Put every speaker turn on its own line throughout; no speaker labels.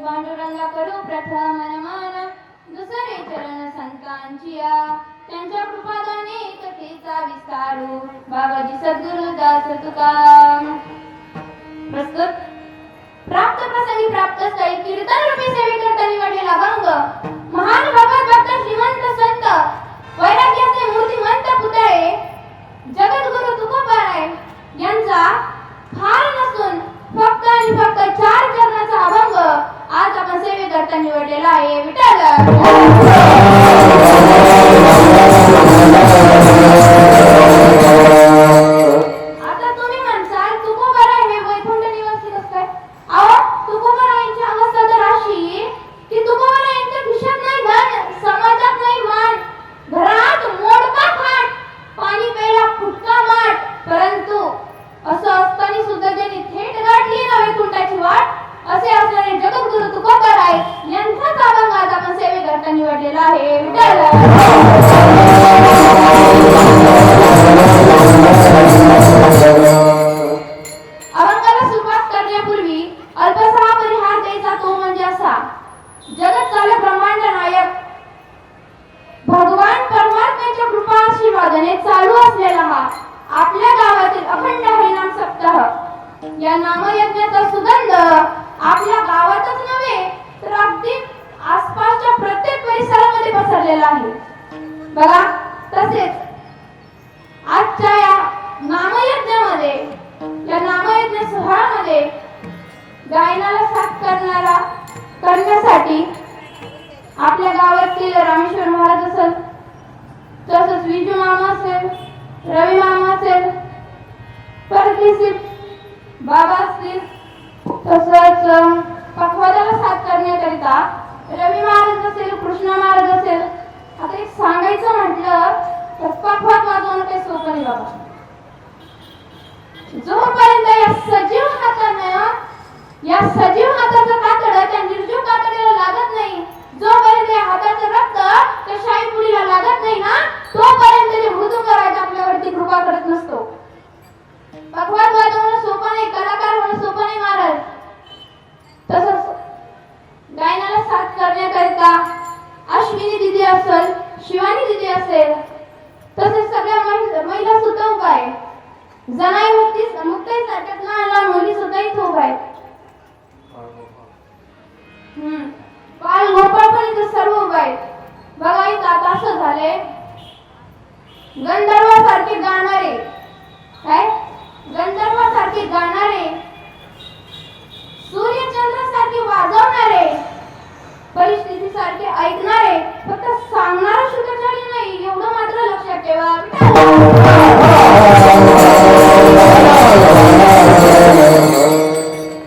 पांडुरंगा करू प्रथम नमन दुसरे चरण संतांची त्यांच्या कृपादाने कथेचा विस्तारू बाबाजी सद्गुरु दास तुका प्रस्तुत प्राप्त प्रसंगी प्राप्त स्थळी कीर्तन रूपी सेवेकरता निवडलेला भंग महान भगवत भक्त श्रीमंत संत वैराग्याचे मूर्तिमंत पुतळे जगद्गुरु तुकोबाराय यांचा फार नसून फक्त आणि फक्त 4 चरणाचा अभंग आज आपण सेवेकरता निवडलेला आहे. विठ्ठल आता तुम्ही म्हणसाल तुकोबाराय हे वैकुंठ निवासी कसं काय? अहो तुकोबारायांची अवस्था तर अशी की तुकोबारायांच्या खिशात नाही धन, समाजात नाही मान, घरात मोडका खाट, पाणी प्यायला फुटका माठ, परंतु असं असताना सुद्धा ज्यांनी थेट गाठली ना वैकुंठाची वाट असे असणारे जगद्गुरु तुकोबाराय यांचाच अभंग आज आपण सेवेकरता निवडलेला आहे. विठ्ठल अभंगाला सुरुवात करण्यापूर्वी अल्पसा परिहार द्यायचा तो म्हणजे असा. जगत चालक ब्रह्मांड नायक भगवान परमात्म्याच्या कृपा आशीर्वादाने चालू असलेला हा आपल्या गावातील अखंड हरिनाम सप्ताह या नामयज्ञाचा सुगंध आपल्या गावातच नव्हे तर अगदी आसपासच्या प्रत्येक परिसरामध्ये पसरलेला आहे. बघा तसेच आजच्या या नामयज्ञामध्ये या नामयज्ञ सोहळ्यामध्ये गायनाला साथ करण्यासाठी आपल्या गावातील रामेश्वर महाराज असेल, तसंच विजू मामा असेल, रवी मामा असेल, परदेशी बाबा असतील, तसंच पखवाद्याला साथ करण्याकरिता रवी महाराज असेल, कृष्णा महाराज असेल. आता एक सांगायचं म्हटलं तर पखवाद वाजवणं काही सोपं नाही बाबा. जोपर्यंत या सजीव हाताचं कातड त्या निर्जीव कातडीला लागत नाही, जोपर्यंत या हाताचं रक्त त्या शाही पुरीला लागत नाही ना, तोपर्यंत ते मृदू करायचं आपल्यावरती कृपा करत नसतो. पखवाद वाजवणं सोपं नाही, कलाकार होणं सोपं नाही महाराज. तसंच गायनाला साथ करण्याकरिता अश्विनी दिदी असेल, शिवानी दिदी असेल, तसेच सगळ्या महिला सुद्धा उभा आहे. जनाई मुक्ती सारख्यात लहान मुली सुद्धा इथे उभा आहेत. बाल गोपाळ पण इथे सर्व उभा आहेत. बघा इथं आता असं झालंय, गंधर्वासारखे गाणारे काय गंधर्वासारखे गाणारे, सूर्यचंद्रासारखे वाजवणारे, परिस्थितीसारखे ऐकणारे, फक्त सांगणारा शुद्धाचारी नाही एवढं मात्र लक्षात ठेवा.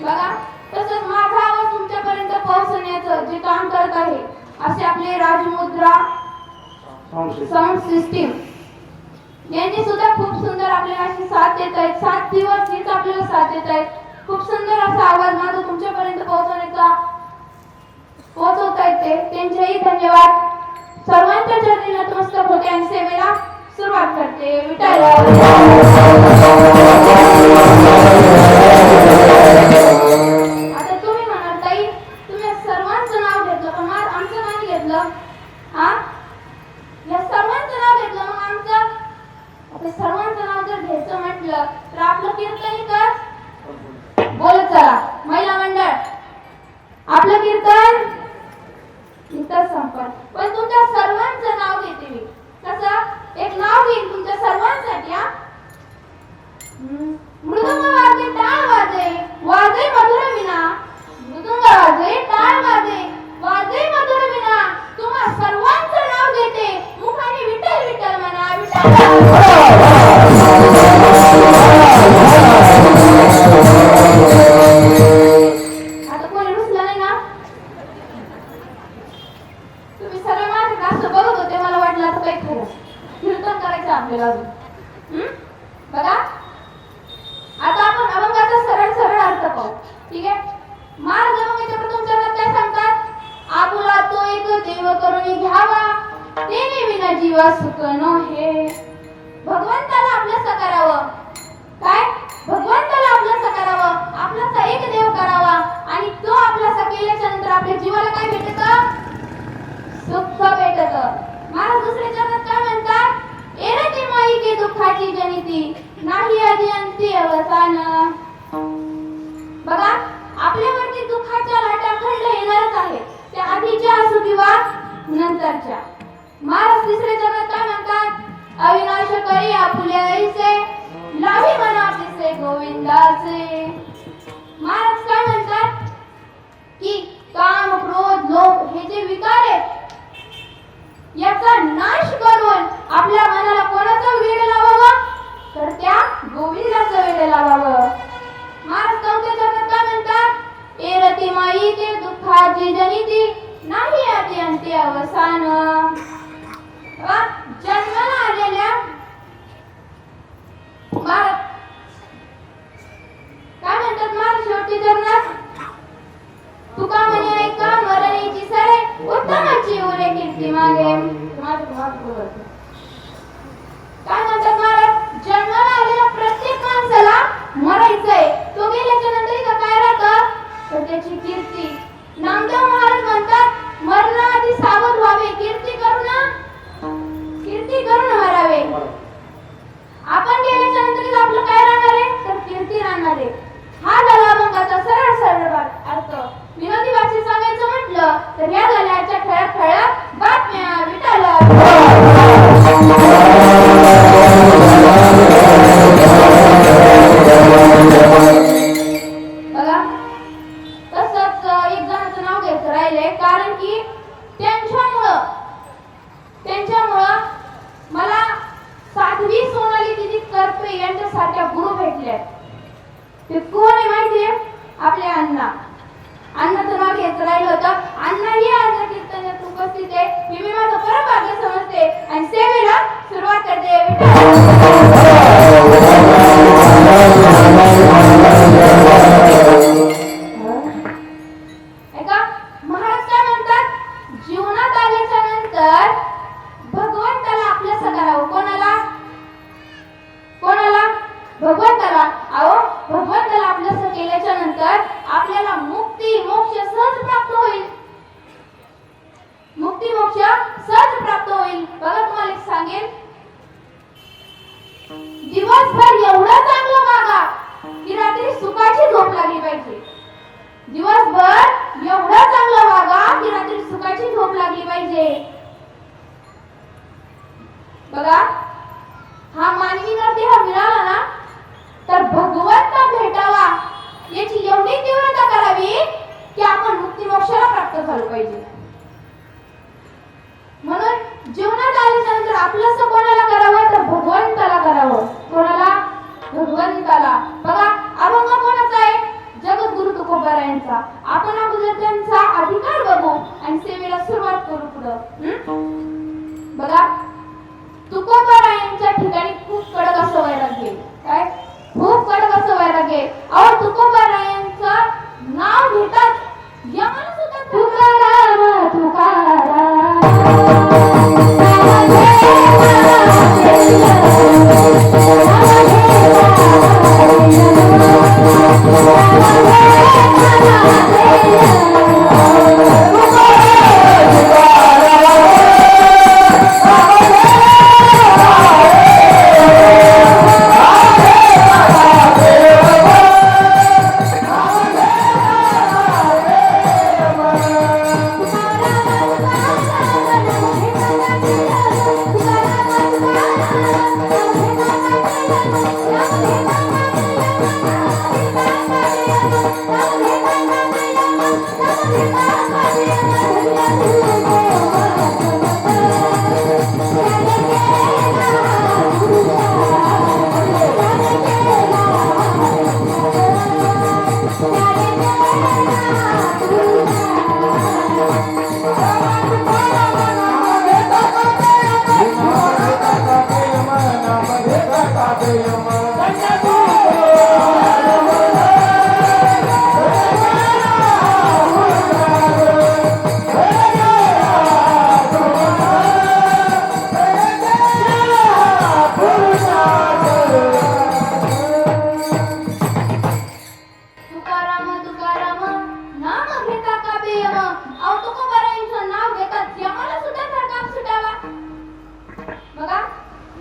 बघा तसंच माझा आवाज तुमच्यापर्यंत पोहोचण्याचं जे काम करत आहे असे आपले राजमुद्रा साऊंड सिस्टीम यांनी सुद्धा खूप सुंदर आपल्याला अशी साथ देत आहेत. 7 दिवस हेच आपल्याला साथ देत आहेत. खूप सुंदर असा आवाज माझा तुमच्यापर्यंत पोहोचवत आहेत ते. त्यांचेही धन्यवाद. सर्वांच्या चरणी नतमस्तक होते आणि सेवेला सुरुवात करते. विठ्ठल आता तुम्ही म्हणाल ताई तुम्ही सर्वांचं नाव घेतलं पण आमचं नाव घेतलं. या सर्वांचं नाव घेतलं मग आमचं आपल्या सर्वांचं नाव जर घ्यायचं म्हटलं तर आपलं कीर्तन इथंच बोलत चला. महिला मंडळ आपलं कीर्तन इथंच संपत. पण तुमच्या सर्वांचं नाव घेते मी. कसं एक नाव घेईन तुमच्या सर्वांसाठी. मृदुंग वाजे टाळ वाजे वाजे मधुर विना, मृदुंग वाजे टाळ वाजे वाजे मधुर विना, तुम्हा सर्वांचं नाव घेते मुखाने विठ्ठल विठ्ठल म्हणा. विठ्ठल आता कोणी रुसलं नाही ना? तुम्ही सगळे माझे असं बघत होते, मला वाटलं आता काही खरं कीर्तन करायचं आपल्याला अजून. बघा आता आपण अभंगाचा सरळ अर्थ पाहू. ठीक आहे. महाराज अभंगाच्या प्रथम चरणात काय सांगतात? आपुला तो एक देव करून घ्यावा, तेने विना जीवा सुख नोहे. भगवंताला आपलंसं करावं. काय? भगवंताला आपलंसं करावं, आपलाचा एक देव करावा आणि तो आपला सकेले चंद्र जनिती नाही आधी अंती अवसान. बघा, आपल्यावरती दुःखाच्या लाटा खंड येणारच आहे, त्या आधीच्या असो किंवा नंतरच्या. महाराज तिसरे जगात काय म्हणतात? अविनाश करी आपुले ऐसे लावी मना पिसे गोविंदाचे. महाराज काय म्हणतात की काम क्रोध लोभ हे जे विकार आहेत याचा नाश करून आपल्या मनाला कोणाचा वेळ लावावा? तर त्या गोविंदाचा वेळ लावावं. महाराज चौथ्या चरणात काय म्हणतात? एरती माई ते दुःखाची जनिती नाही आधी अंती अवसान. जन्माला आलेल्या महाराज काय म्हणतात? महाराज शेवटी चरणात तुका म्हणे ऐका मरणेची सरे उत्तमाची उरे कीर्ती मागे. काय म्हणतात महाराज? जन्माला आलेल्या प्रत्येक माणसाला मरायचंय. तो गेल्याच्या नंतर इथं काय राहतं? तर त्याची कीर्ती. नामदेव महाराज म्हणतात मरणाआधी सावध व्हावे, कीर्ती करून मरावे. आपण गेल्याच्या नंतर आपलं काय राहणार आहे? तर कीर्ती राहणार आहे. हा झाला अभंगाचा सरळ सरळ अर्थ. विनोदी भाषेत सांगायचं म्हटलं तर या झाल्याच्या ठळक बातम्या विटाला. बघा, तसंच एक जणांचं नाव घ्यायचं राहिले, कारण की त्यांच्यामुळं मला साध्वी सोनाली दिदी करपे यांच्यासारख्या गुरु भेटले. ते कोण आहे माहितीये? आपले अण्णा. अण्णाचं नाव घ्यायचं राहिलं होतं. अण्णाही आज कीर्तनात उपस्थित आहे. मी माझं परम भाग्य समजते आणि सेवेला सुरुवात करते. ऐका, महाराज काय म्हणतात? जीवनात आल्याच्या नंतर भगवंताला आपलंसं करावं. कोणाला? भगवंताला. अहो, भगवंताला आपलंसं केल्याच्या नंतर आपल्याला मुक्ती मोक्ष सहज प्राप्त होईल. मुक्ती मोक्ष सहज प्राप्त होईल. बघा, तुम्हाला एक सांगेन, दिवसभर एवढं चांगलं वागा की रात्री सुखाची झोप लागली पाहिजे. दिवसभर एवढं चांगलं वागा की रात्री सुखाची झोप लागली पाहिजे. बघा, हा मानवी देह मिळाला ना तर भगवंत भेटावा याची एवढी तीव्रता करावी की आपण मुक्ती मोक्षाला प्राप्त झालो पाहिजे. म्हणून जीवनात आल्याच्या नंतर आपलंसं कोणाला करावं? तर भगवंताला करावं. कोणाला? भगवंताला. बघा, अभंग कोणाचा आहे? जगद्गुरु तुकोबारायांचा. आपण अगोदर त्यांचा अधिकार बघू आणि सेवेला सुरुवात करू पुढं. बघा, तुकोबारायांच्या ठिकाणी खूप कडक असं वैराग्य. काय? खूप कडक असं वैराग्य. अहो, तुकोबारायांचं नाव घेतात यमन सुद्धा तुकाराम तुकाराम.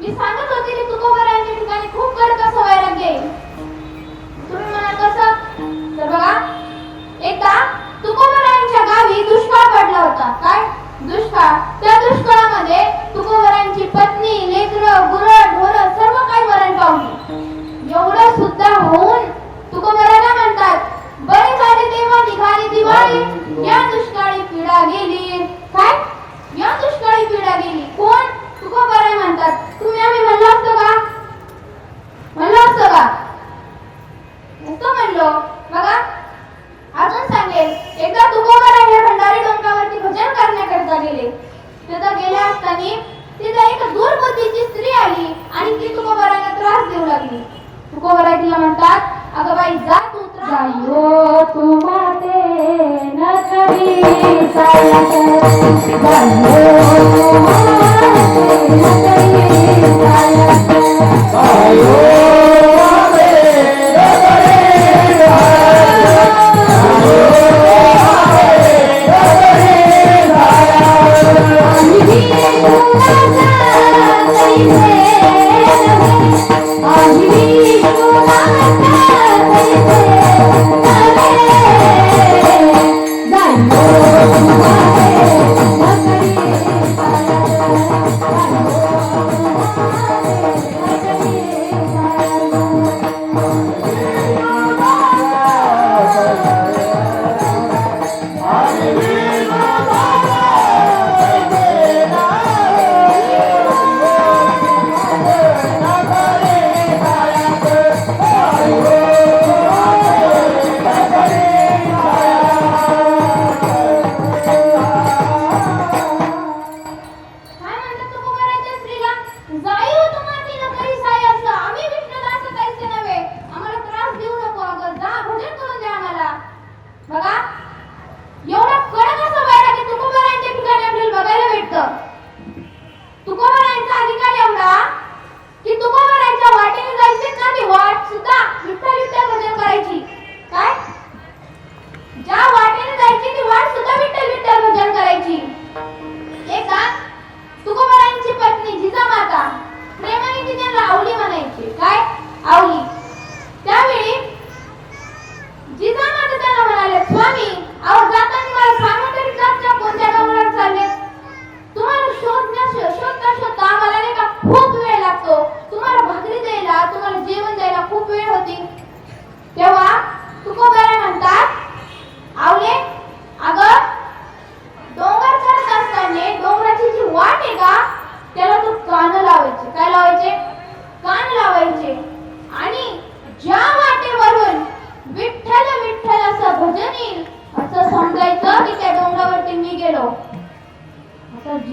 मी सांगत होते की तुकोबारायांच्या ठिकाणी देईल. तुम्ही म्हणाल कसं? तर बघा, एकदा तुकोबरायांच्या गावी दुष्काळ पडला होता. काय दुष्काळ? त्या दुष्काळामध्ये तुकोबरायांची पत्नी, लेकरं, गुरं, ढोरं सर्व काही मरण पावली. एवढं सुद्धा होऊन तुकोबराला म्हणतात, बरे झाले तेव्हा निघाली दिवाळी, या दुष्काळी पिढा गेली. काय? या दुष्काळी पिढा गेली. कोण? तुकोबराय म्हणतात. तुम्ही आम्ही म्हणलो असतो का? म्हणलो असतो का? नसतो म्हणलो. बघा, अजून सांगेल, एकदा तुकोबराय हे भंडारी डोंगरावरती भजन करण्याकरता गेले. तिथं गेले असताना तिथं एक दुर्बुद्धीची स्त्री आली आणि ती तुकोबरायला त्रास देऊ लागली. तुकोबराय तिला म्हणतात, अगं बाई जा तू
जायो तू माते न करी चालत, जायो तू माते न करी चालत, जायो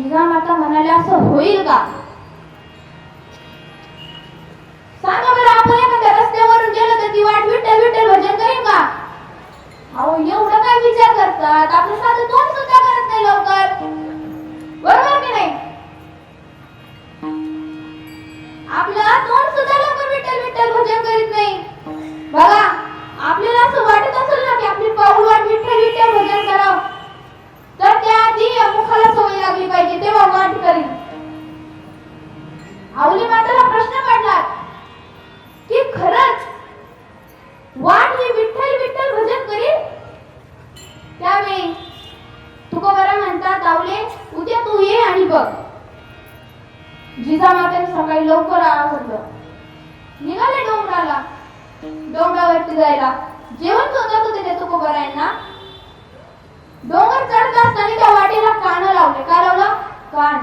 जिजामाता म्हणाले, असं होईल का? सांगा बरं, आपण एखाद्या रस्त्यावरून गेलो तर ती वाट विठ्ठल विठ्ठल भजन करेल का? अहो, एवढं काय विचार करतात? आपलं साधं तोंड सुद्धा करत नाही लवकर. बरोबर की नाही? आपलं तोंड सुद्धा लवकर विठ्ठल विठ्ठल भजन करीत नाही. बघा, आपल्याला असं वाटत असेल ना की आपली पाऊलवाट विठ्ठल विठ्ठल भजन करावं, तर त्याआधी मुखाला सवय लागली पाहिजे, तेव्हा वाट करील. आवली माताला प्रश्न पडला की खरंच वाट ही विठ्ठल विठ्ठल भजन करील? त्यावेळी तुकोबरा म्हणतात, आवले उद्या तू ये आणि बघ. जिजामाताने सकाळी लवकर आवरलं, निघाले डोंगराला, डोंगरावरती जायला. जेवण होतं तो तिथे तुकोबरायांना. डोंगर चढत असताना त्या वाटेला कान लावले. काय लावलं? कान.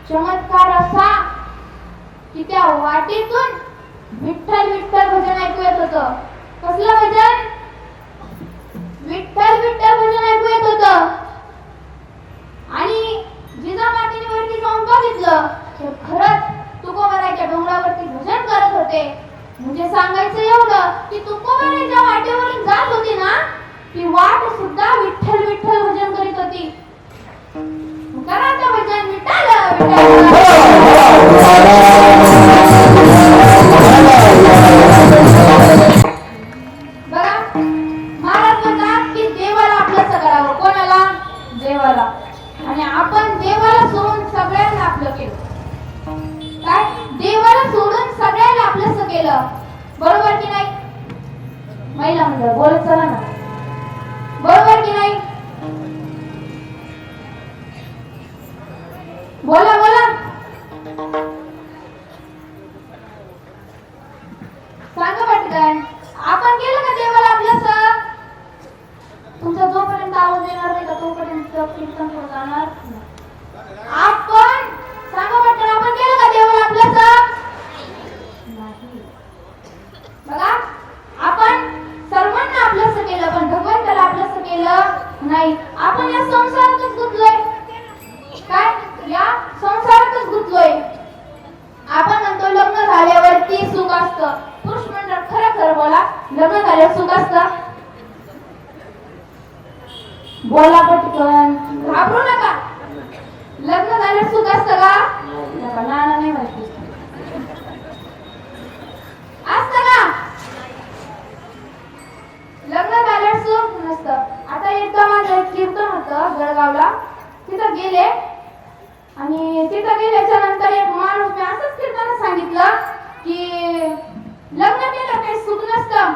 चमत्कार असा की त्या वाटेतून विठ्ठल विठ्ठल भजन ऐकू येत होतं. कसलं भजन? विठ्ठल विठ्ठल भजन ऐकू येत होतं. आणि जिजामातेने वरती जाऊन बघितलं तर खरंच तुकोबराच्या डोंगरावरती भजन करत होते. म्हणजे सांगायचं एवढं की तुकोबराच्या वाटेवरून जात होती ना, ती वाट सुद्धा विठ्ठल विठ्ठल भजन करीत होती. करायचं भजन विठ्ठल बघा, महाराज म्हणतात की देवाला आपलं केलं. बरोबर की नाही? महिला मंडळ बोलत चला ना. बरोबर की नाही? बोला बोला. सांगा पटकन. आपण केलं का देवाला आपलंसं? तुमचा जोपर्यंत आवाज येणार नाही का तोपर्यंत कीर्तन होत जाणार नाही. आपण सांगा पटकन, आपण केलं का देवाला आपलंसं? नाही. बघा, आपण सर्वांना आपलंसं केलं पण भगवंताला आपलंसं केलं नाही. आपण या संसारातच गुंतलोय. काय? या संसारातच गुंतलोय. आपण म्हणतो लग्न झाल्यावरती सुख असतं. पुरुष म्हणतात खरं खरं बोला, लग्न झाल्यावर सुख असतं? बोला पटकन, घाबरू नका. लग्न झाल्यावर सुख असतं का? नका, नाना नाही माहिती. असतं का? लग्न झाल्यावर सुख नसतं. आता एकदा माझं एक कीर्तन होतं जळगावला. तिथं गेले आणि तिथं गेल्याच्या नंतर एक माणूस, मी असंच कीर्तन सांगितलं की लग्न केलं काही सुख नसतं.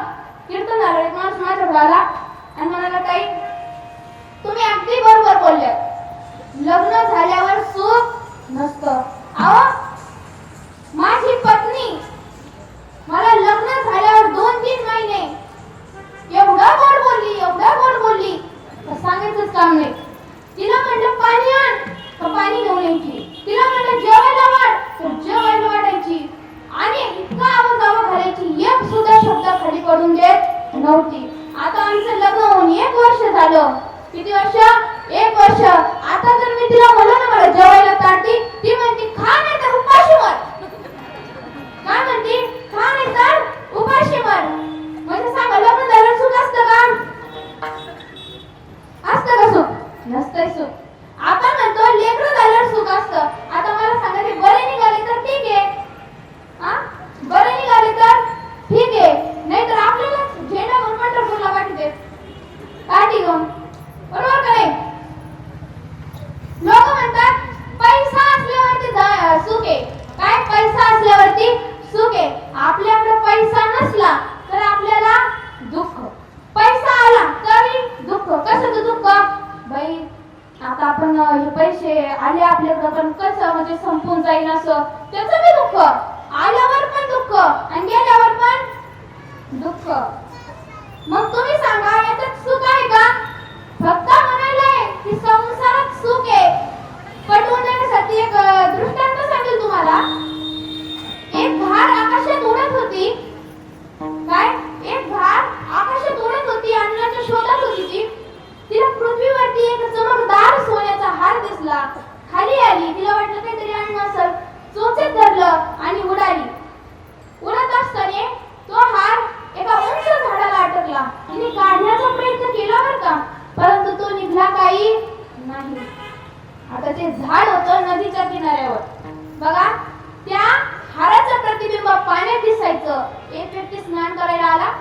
कीर्तन झालं, एक माणूस माझ्याकडे आला आणि म्हणाला ताई तुम्ही अगदी बरोबर बोलले, लग्न झाल्यावर सुख नसतं. अहो माझी पत्नी मला लग्न झाल्यावर 2-3 महिने एवढं गोड बोलली तर सांगायचंच काम नाही. तिला म्हटलं पाणी आण तर पाणी घेऊन यायची. तिला म्हटलं जेवायला वाढ तर जेवायला वाढायची. आणि इतका आवाज घालायची, एक सुद्धा शब्द खाली पडून देत नव्हती. आता आमचं लग्न होऊन 1 वर्ष झालं. किती वर्ष? 1 वर्ष. आता जर मी तिला म्हणलं ना मला जेवायला ताटली, ती म्हणते खा नाही तर उपाशी मर. काय म्हणते? खा नाही तर उपाशी मर. म्हणजे सांगा, लग्न झाल्यावर सुख असतं का? असतं का सुख? नसतंय सुख. आपण म्हणतो लेकरं झाल्यावर सुख असतं. आता मला सांगा, ते बरे निघाले तर ठीक आहे. बरे निघाले तर ठीक आहे, नाही तर आपल्याला झेंडा म्हणून पंढरपूरला पाठवते काठी घेऊन. बरोबर का नाही? लोक म्हणतात पैसा असल्यावरती सुख आहे. काय? पैसा असल्यावरती सुख आहे. आपल्याकडे पैसा नसला तर आपल्याला दुःख, पैसा आला तरी दुःख. कसं दुःख? बाई आता आपण हे पैसे आले आपल्याकडे पण कसं म्हणजे संपून जाईल असं, त्याचं बी दुःख. आल्यावर पण दुःख आणि गेल्यावर पण दुःख. मग तुम्ही सांगा, याच्यात सुख आहे का? फक्त म्हणायलंय की संसारात सुख आहे. पटवून देण्यासाठी एक दृष्टांत सांगेल तुम्हाला. एक घार आकाशात उडत होती. काय? एक घार आकाशात उडत होती, अन्नाच्या शोधात होती ती. तिला पृथ्वीवरती एक चमकदार सोन्याचा हार दिसला. खाली आली, तिला वाटलं काहीतरी अन्न असेल. चोचेत धरलं आणि उडाली. उडत असताना तो हार एका उंच झाडाला अटकला. तिने काढण्याचा प्रयत्न केला बरं का, परंतु तो निघाला काही नाही. आता ते झाड होतं नदीच्या किनाऱ्यावर. बघा, त्या हाराचं प्रतिबिंब पाण्यात दिसायचं. एक व्यक्ती स्नान करायला आला.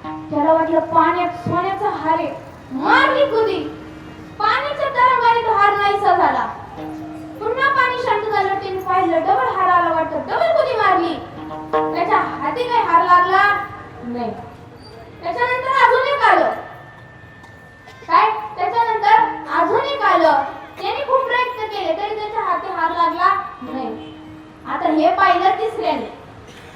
त्याला वाटलं पाण्यात सोन्याचा हार आहे. मारली कुदी. पाण्याच्या तरंगाने तो हार नाहीसा झाला. पुन्हा पाणी शांत झालं. त्याने पाहिलं डबल हार आला वाटतं. डबल कुदी मारली. त्याच्या हाती काही हार लागला नाही. त्याच्यानंतर अजून एक आलं. काय? त्याच्यानंतर अजून एक आलं. त्याने खूप प्रयत्न केले तरी त्याच्या हाती हार लागला नाही. आता हे पाहिलं तिसऱ्याने.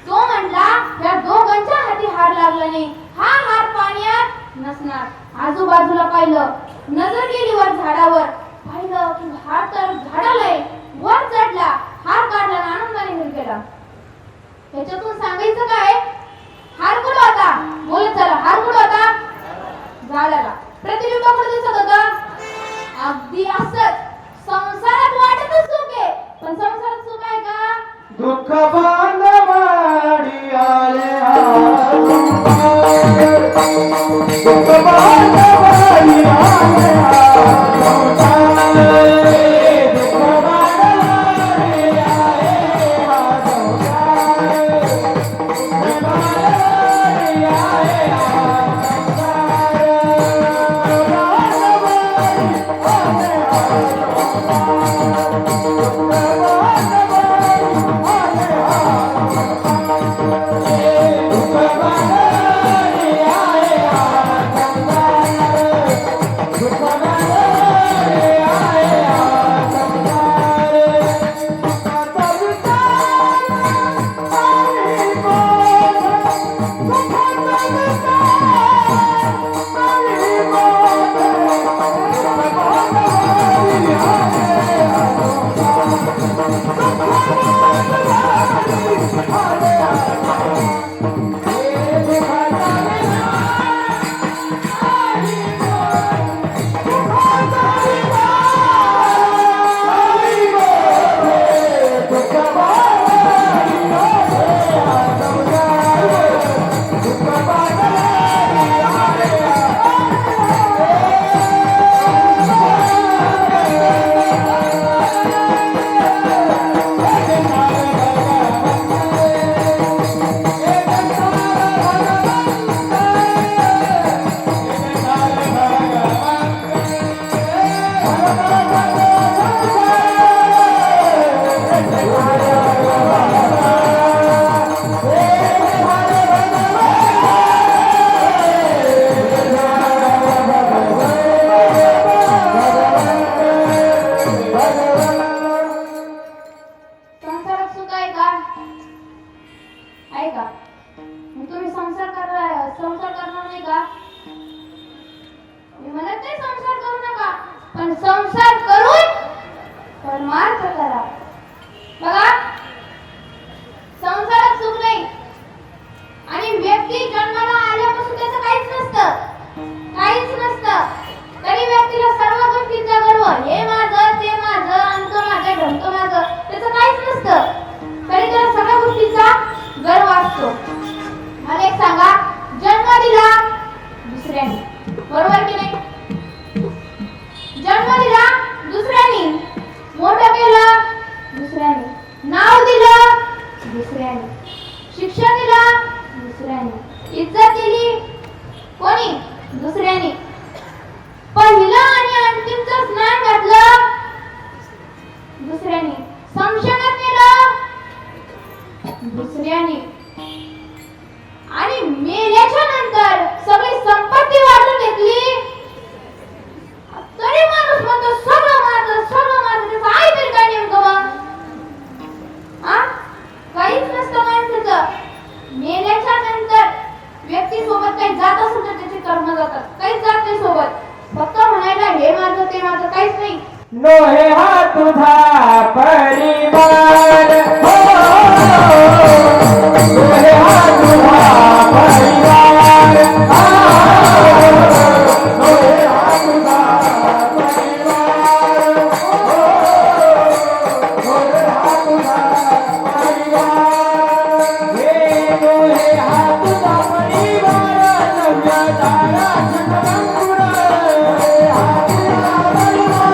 तो म्हटला या दोघांच्या हाती हार लागला नाही, हा हार पाण्यात नसणार. आजूबाजूला पाहिलं, नजर गेली वर झाडावर. पाहिलं की हार तर झाडाला आहे. वर चढला, हार काढला आणि आनंदाने घरी गेला. त्याच्यातून सांगायचं काय? हार कुठं होता? बोलत चला, हार कुठं होता? झाडाला. प्रतिबिंब कुठं दिसत होतं? अगदी असंच संसारात वाटतच सुख आहे, पण संसारात सुख आहे का?
दुःख बांधवाडी आले दुःख बांधवाडी आले
पण संसार करून परमार्थ करा. बघा, संसारात सुख नाही आणि व्यक्ती जन्माला आल्यापासून त्याचं काहीच नसतं. तरी व्यक्तीला सर्व गोष्टींचा गर्व, हे माझं, ते माझं, आमचं माझं, ढमकं माझं, त्याचं काहीच नसतं. तरी त्याला सगळ्या गोष्टींचा गर्व असतो. मला एक सांगा, जन्म दिला दुसऱ्याने, बरोबर की नाही? जन्म दिला दुसऱ्याने, मोठं केलं दुसऱ्याने, नाव दिलं दुसऱ्याने, शिक्षण दिलं दुसऱ्याने, इज्जत दिली कोणी? दुसऱ्याने. पहिलं आणि अंतिमचं स्नान घातलं दुसऱ्याने, संशोधन केलं दुसऱ्याने, आणि मेल्याच्या नंतर सगळी संपत्ती वाटून घेतली. तरी माणूस म्हणतो सगळं माझं. त्याचं आहे तरी काय नेमकं मग? काहीच नसतं माणसाचं. मेल्याच्या नंतर व्यक्ती सोबत काही जात असेल तर त्याचे कर्म जातात, काहीच जात नाही सोबत. फक्त म्हणायला हे माझं, ते माझं, काहीच नाही.
नोहे हा तुझा परिवार, नोहे हा तुझा परिवार, नोहे हा तुझा परिवार, नोहे हा तुझा परिवार, हे नोहे हा तुझा परिवार, नव्या ताराचं अंकुर, हे हा तुझा परिवार.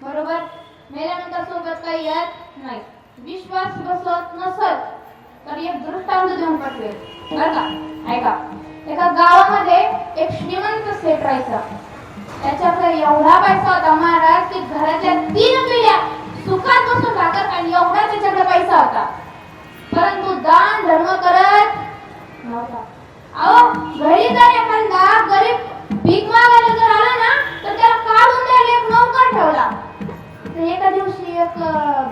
बरोबर? मेल्यानंतर सोबत काही येत नाही. विश्वास बसत नसत तर एक दृष्टांत देऊन पटवेल, बरं का? ऐका, एका गावामध्ये एक श्रीमंत सेठ राहायचा. त्याच्याकडे एवढा पैसा होता महाराज की घराच्या 3 पिढ्या सुखात बसून राहतात, आणि एवढा त्याच्याकडे पैसा होता. परंतु दान धर्म करत नव्हता. अहो, घरी जर एखादा गरीब भीक मागायला जर आला ना तर त्याला काढून द्यायला एक नौकर ठेवला. तर एका दिवशी एक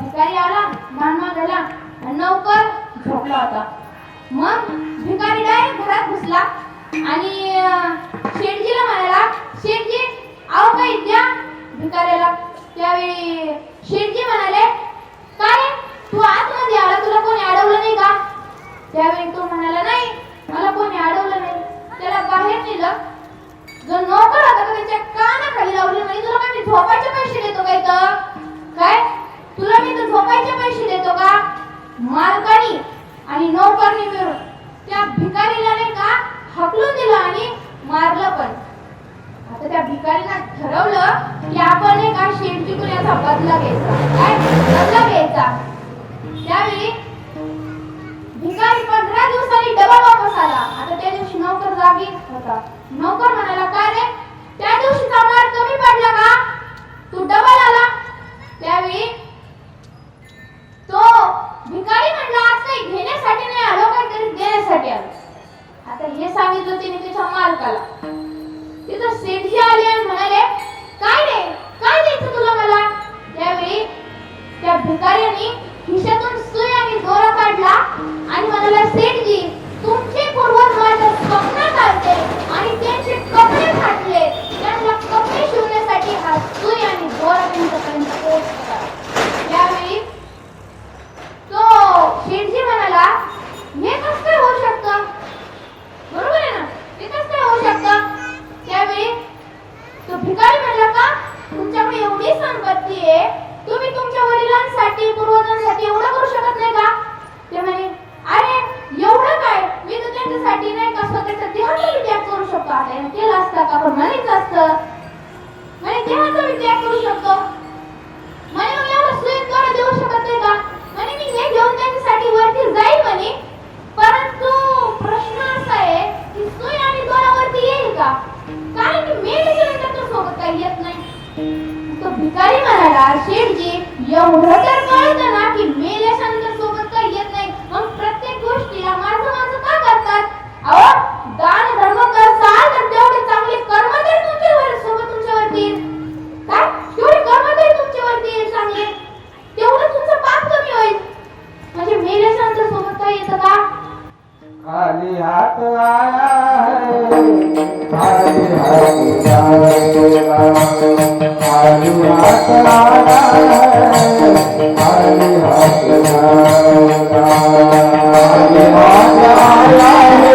भिकारी आला दान मागायला, आणि नौकर झोपला होता. मग भिकारी डायरेक्ट घरात घुसला आणि शेठजीला म्हणाला, शेठजी अहो काही द्या भिकाऱ्याला. त्यावेळी शेठजी म्हणाले, काय तू आतमध्ये आला, तुला कोणी अडवलं नाही का? त्यावेळी तो म्हणाला, नाही मला कोणी अडवलं नाही. त्याला बाहेर नेलं. जो नोकर होता त्याच्या कानाखाली लावली, म्हणजे तुला काय मी झोपायचे पैसे देतो काय? तर काय तुला मी तर झोपायचे पैसे देतो का? मालकानी आणि नोकरनी मिळून त्या भिकारीला नाही का हकलून दिलं आणि मारलं पण. आता त्या भिकारीला ठरवलं की आपण नाही का शेठजीकडून याचा बदला घ्यायचा. काय बदला घ्यायचा? त्यावेळी भिकारी 15 दिवसांनी डबल वापस आला. आता त्या दिवशी नोकर जागी होता. नोकर म्हणाला, काय रे त्या दिवशीचा मार कमी पडला का? तू डबल आला. त्यावेळी तो भिकारी म्हणला, आज काही घेण्यासाठी नाही आलो, काहीतरी देण्यासाठी आलो. आता हे सांगितलं तिने त्याच्या मालकाला. तिथं सेठजी आले आणि म्हणाले, काय रे काय द्यायचं तुला मला? त्यावेळी त्या भिकाऱ्याने खिशातून सुई आणि दोरा काढला आणि म्हणाला, सेठजी तुमचे पूर्वज माझ्या स्वप्नात आले आणि त्यांचे कपडे फाटले, त्यांना कपडे शिवण्यासाठी हा सुई आणि दोरा त्यांच्यापर्यंत पोहोचला. त्यावेळी तो शेठजी म्हणाला, हे कसं काय होऊ शकतं? बरोबर आहे ना, हे कसं काय होऊ शकतं? त्यावेळी तो भिकारी म्हणला, का तुमच्याकडे एवढी संपत्ती आहे, तुम्ही तुमच्या वडिलांसाठी पूर्वजांसाठी एवढं करू शकत नाही का? ते म्हणे, अरे एवढं काय,
खाली हाथ आया है खाली हाथ जाएगा खाली हाथ आया है खाली हाथ जाएगा खाली हाथ आया है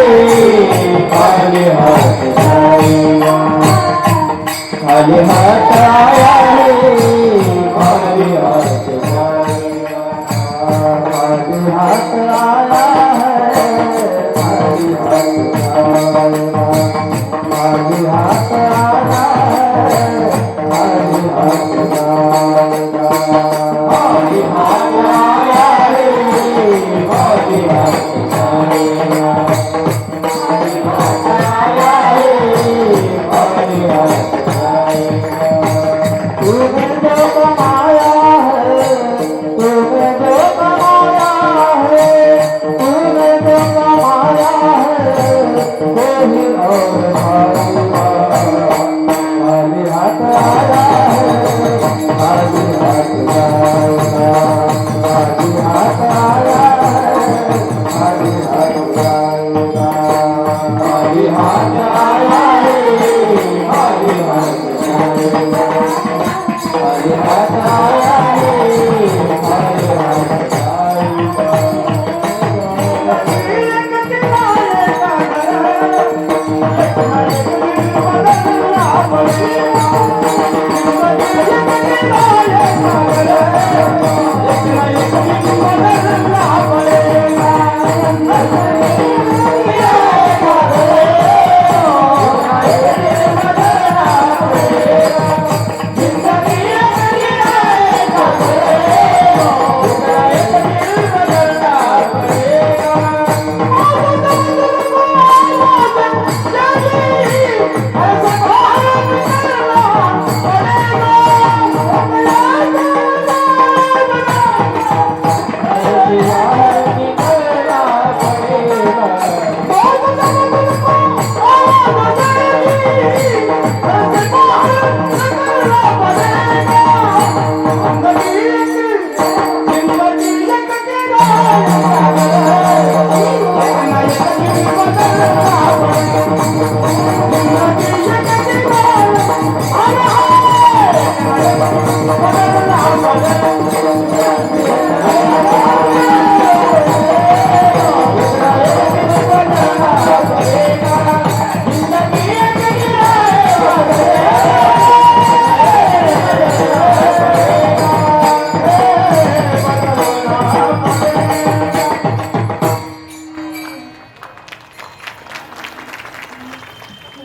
खाली हाथ जाएगा खाली हाथ आया है खाली हाथ जाएगा खाली हाथ आया है खाली हाथ जाएगा खाली हाथ आया है खाली हाथ जाएगा खाली हाथ आया है खाली हाथ जाएगा खाली हाथ आया है खाली हाथ जाएगा तूने जो कमाया है तूने जो कमाया है तूने जो कमाया है कोई और खाएगा खाली हाथ आया है खाली हाथ जाएगा खाली हाथ आया है खाली हाथ जाएगा खाली हाथ आया है खाली हाथ जाएगा खाली हाथ आया है खाली हाथ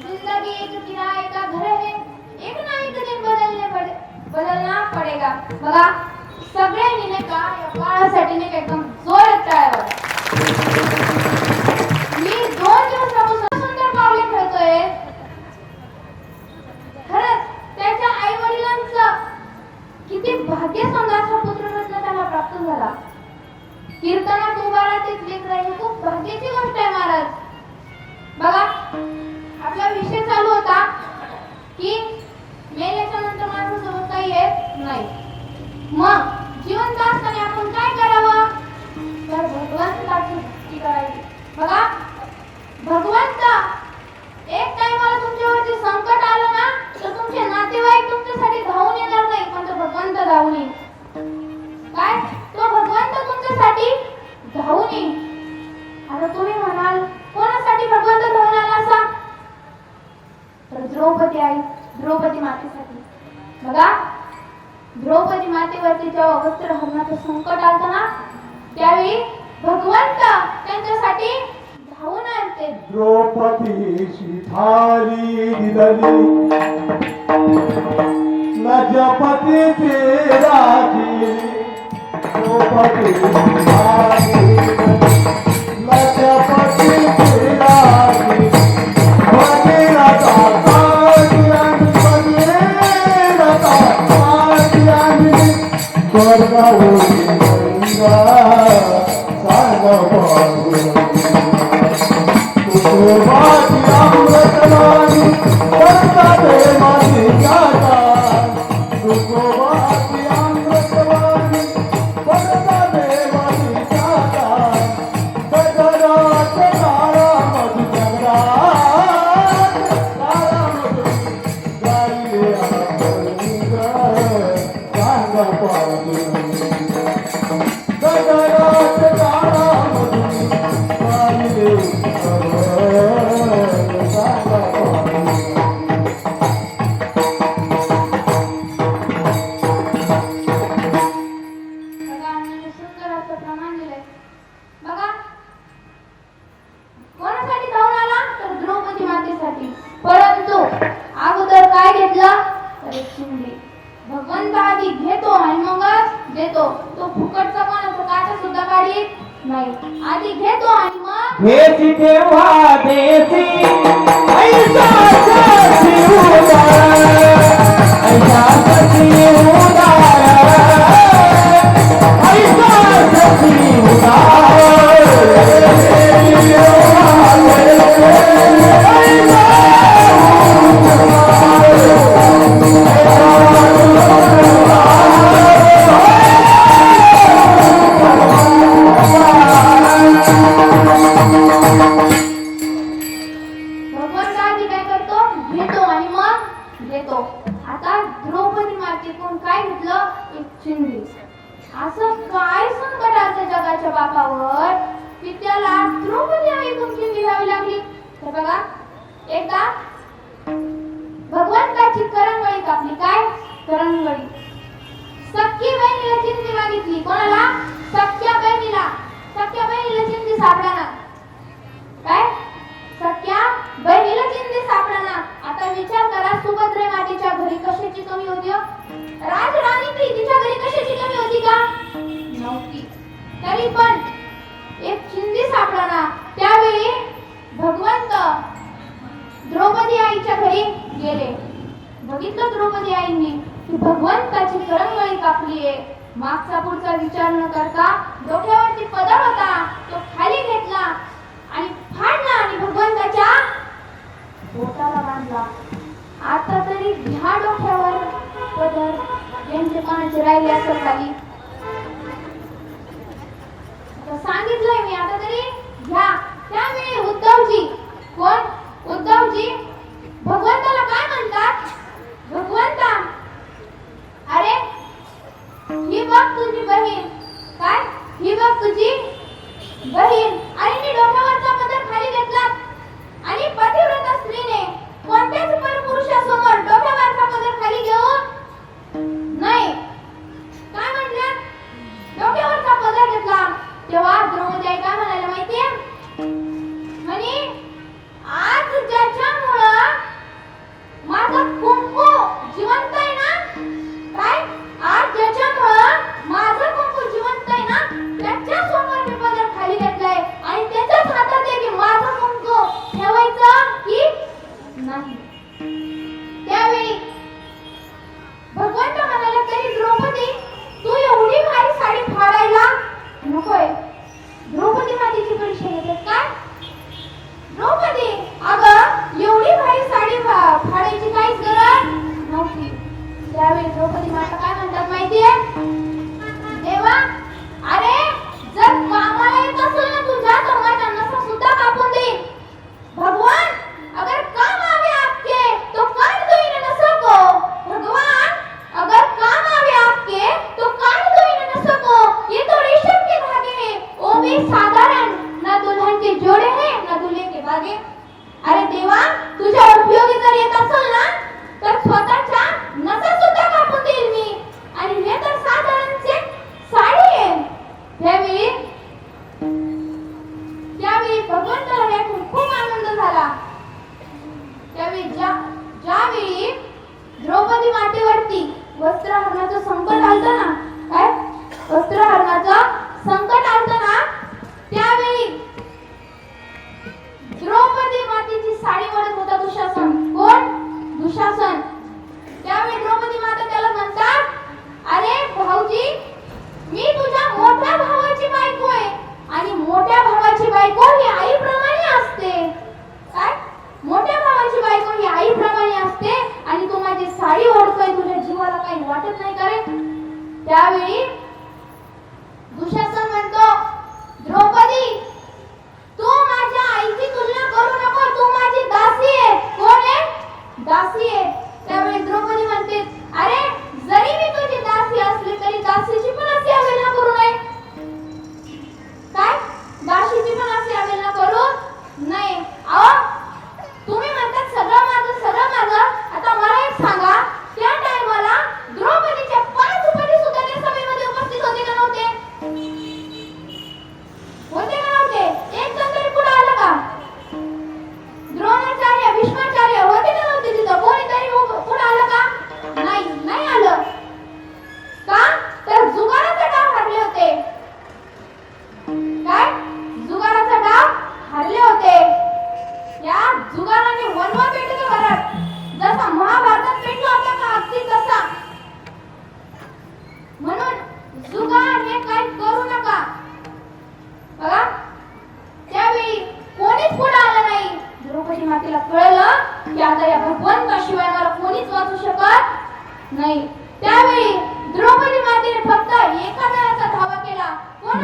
जिंदगी एक किराए का घर है एक ना एक दिन बदलना पडेगा बघा सगळ्यांनी नाही का या काळासाठी नाही का एकदम जोरात टाळ्या वाजवा. मी 2 दिवसापासून सुंदर पावले खेळतोय खरंच त्याच्या आई वडिलांचं किती भाग्यसंग असा पुत्ररत्न त्याला प्राप्त झाला. कीर्तनात उभा राहतेच लेकरं ही खूप भाग्याची गोष्ट आहे महाराज. बघा आपला विषय चालू होता की मेल्याच्या नंतर माझ्यासोबत काही येत नाही. मग जिवंत असताना आपण काय करावं तर भगवंताची स्तुती करायची. बघा भगवंत एक टाइमाला तुमच्यावरती संकट आलं ना तर तुमचे नातेवाईक तुमच्यासाठी धावून येणार नाही पण तो भगवंत धावून येईल. काय तो भगवंत तुमच्यासाठी धावून येईल. आता तुम्ही म्हणाल कोणासाठी भगवंत धावून आला असा तर द्रौपदी आई द्रौपदी मातेसाठी. बघा द्रौपदी मातेवरती जेव्हा वस्त्रहरणाचं संकट आलं ना त्यावेळी भगवंत त्यांच्यासाठी धावून आले.
द्रौपदीची थाली दिलली लजपतीचे राजी द्रौपदीची थाली लजपतीचे राजी भगीरथा काळजी भगीरथा काळजी स्वर्गावरी गंगा सांग पाहू तुकोबाची अमृतवाणी करता ते माझी गाथा तुकोबाची अमृतवाणी करता ते माझी गाथा गगनात
जास्त प्रमाण दिलंय. बघा कोणासाठी धावून आला तर द्रौपदी मातेसाठी. परंतु अगोदर काय घेतलं तर एक चिमणी. भगवंत आधी घेतो आणि मगच देतो. तो फुकटचा कोणाचा काटा सुद्धा काढीत नाही. आधी घेतो आणि मग
घेती तेव्हा देती ऐसा सती उदार ऐसा सती उदार ऐसा सती उदार
भगवंत आधी काय करतो घेतो आणि मग देतो. आता द्रौपदी मातेकडून काय घेतलं एक चिंधी. असं काय संकट आलं जगाच्या बापावर की त्याला द्रौपदी आईकडून चिंधी घ्यावी लागली. तर बघा एकदा भगवंताची करंगळी कापली. काय करंगळी. सख्खी बहिणीला चिंधी मागितली. कोणाला सख्ख्या बहिणीला. सख्ख्या बहिणीला चिंधी सापडाना. काय सख्या बहिणीला चिंधी सापडाना. आता विचार करा सुभद्रे मातेच्या घरी कशाची कमी होती. राजराणी तिच्या घरी कशाची कमी होती का नव्हती. तरी पण एक चिंधी सापडाना. त्यावेळी भगवंत द्रौपदी आईच्या घरी गेले. बघितलं द्रौपदी आईंनी की भगवंताची करंगळी कापलीये. मागचा पुढचा विचार न करता डोक्यावरती पदर होता तो खाली घेतला आणि फाडला आणि भगवंताच्या बोटाला बांधला. आता तरी घ्या डोक्यावर पदर. यांचे कोणाचे राहिले असं खाली सांगितलंय मी. आता तरी घ्या. त्यावेळी उद्धवजी कोण उद्धवजी भगवंताला काय म्हणतात भगवंता अरे ही बघ तुझी बहीण. काय ही बघ तुझी बहीण. आणि मी डोक्यावरचा पदर खाली घेतला आणि पतिव्रता स्त्रीने कोणत्याच परपुरुषासमोर डोक्यावरचा पदर खाली घेऊ नाही. काय म्हटलं डोक्यावरचा पदर घेतला. तेव्हा द्रौपदी आई काय म्हणाले माहितीये म्हणे आज ज्याच्यामुळं माझं कुंकू जिवंत आहे ना. काय आज ज्याच्यामुळं माझं कुंकू जिवंत आहे ना त्याच्या समोर मी पदर खाली घेतलाय आणि त्याच्याच हातात आहे की माझं कुंकू ठेवायचं की नाही. त्यावेळी भगवंत म्हणाले तरी द्रौपदी तू एवढी भारी साडी फाडायला नकोय. द्रौपदी मातेची परीक्षा घेतली. काय द्रौपदी अगं एवढी भारी साडी फाडायची काहीच गरज नव्हती. त्यावेळी द्रौपदी माता काय म्हणतात माहितीये देवा अरे जर कामाला येत असेल ना तुझ्या तर माझ्या नसा सुद्धा कापून देईन. भगवान अगर काम आवे आपके तो काट दो इन नसों को. भगवान अगर काम आवे आपके तो काट दो इन नसों को. ये तो रेशम के धागे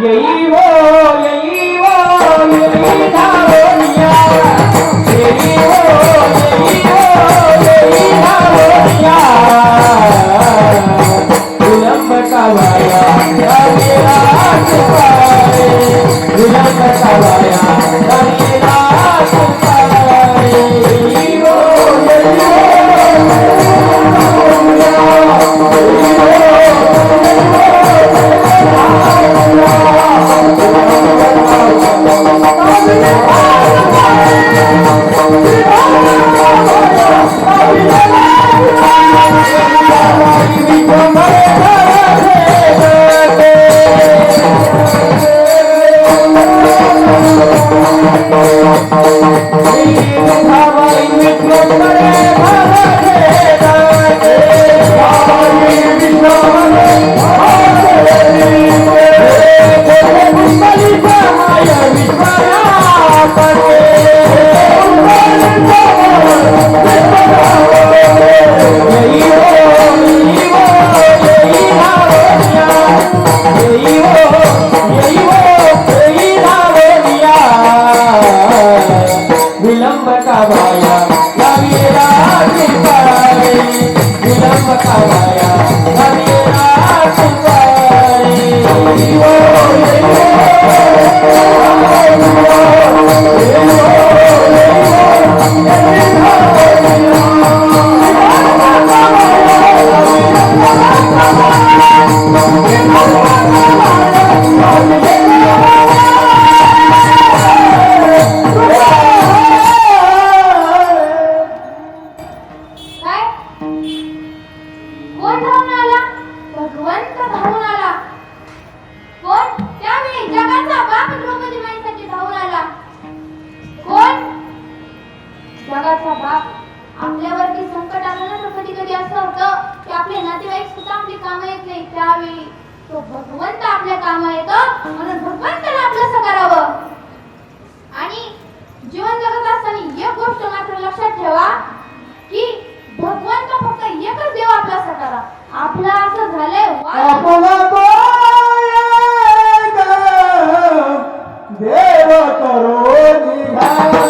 येई वो येई धावनिया येई धावनिया विलंब कावाया राजेला सुपारे विलंब कावाया राजेला सुपारे येई वो विलंब कावाया रविरा सुपारे विलंब कावाया रविरा
काय कोण धावून आला भगवंत धावून आला कोण त्यावेळी जगाचा बाप द्रौपदी माईसाठी धावून आला कोण जगाचा बाप आपल्यावरती संकट आलं ना तर कधी कधी असं होतं की आपले नातेवाईक सुद्धा आपली कामं येत नाही त्यावेळी तो भगवंत आपल्या कामं येतो म्हणून भगवंताला आपलंसं करावं आणि जीवन जगत असताना एक गोष्ट मात्र लक्षात ठेवा की भगवंत फक्त एकच देव आपलासा करा आपलं असं झालंय
आपला देव करो निघावा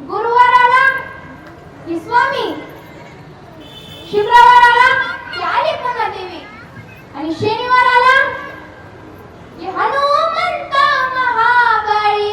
गुरुवार आला की स्वामी, शुक्रवार आला की आली पुन्हा देवी, आणि शनिवार आला की हनुमंत महाबळी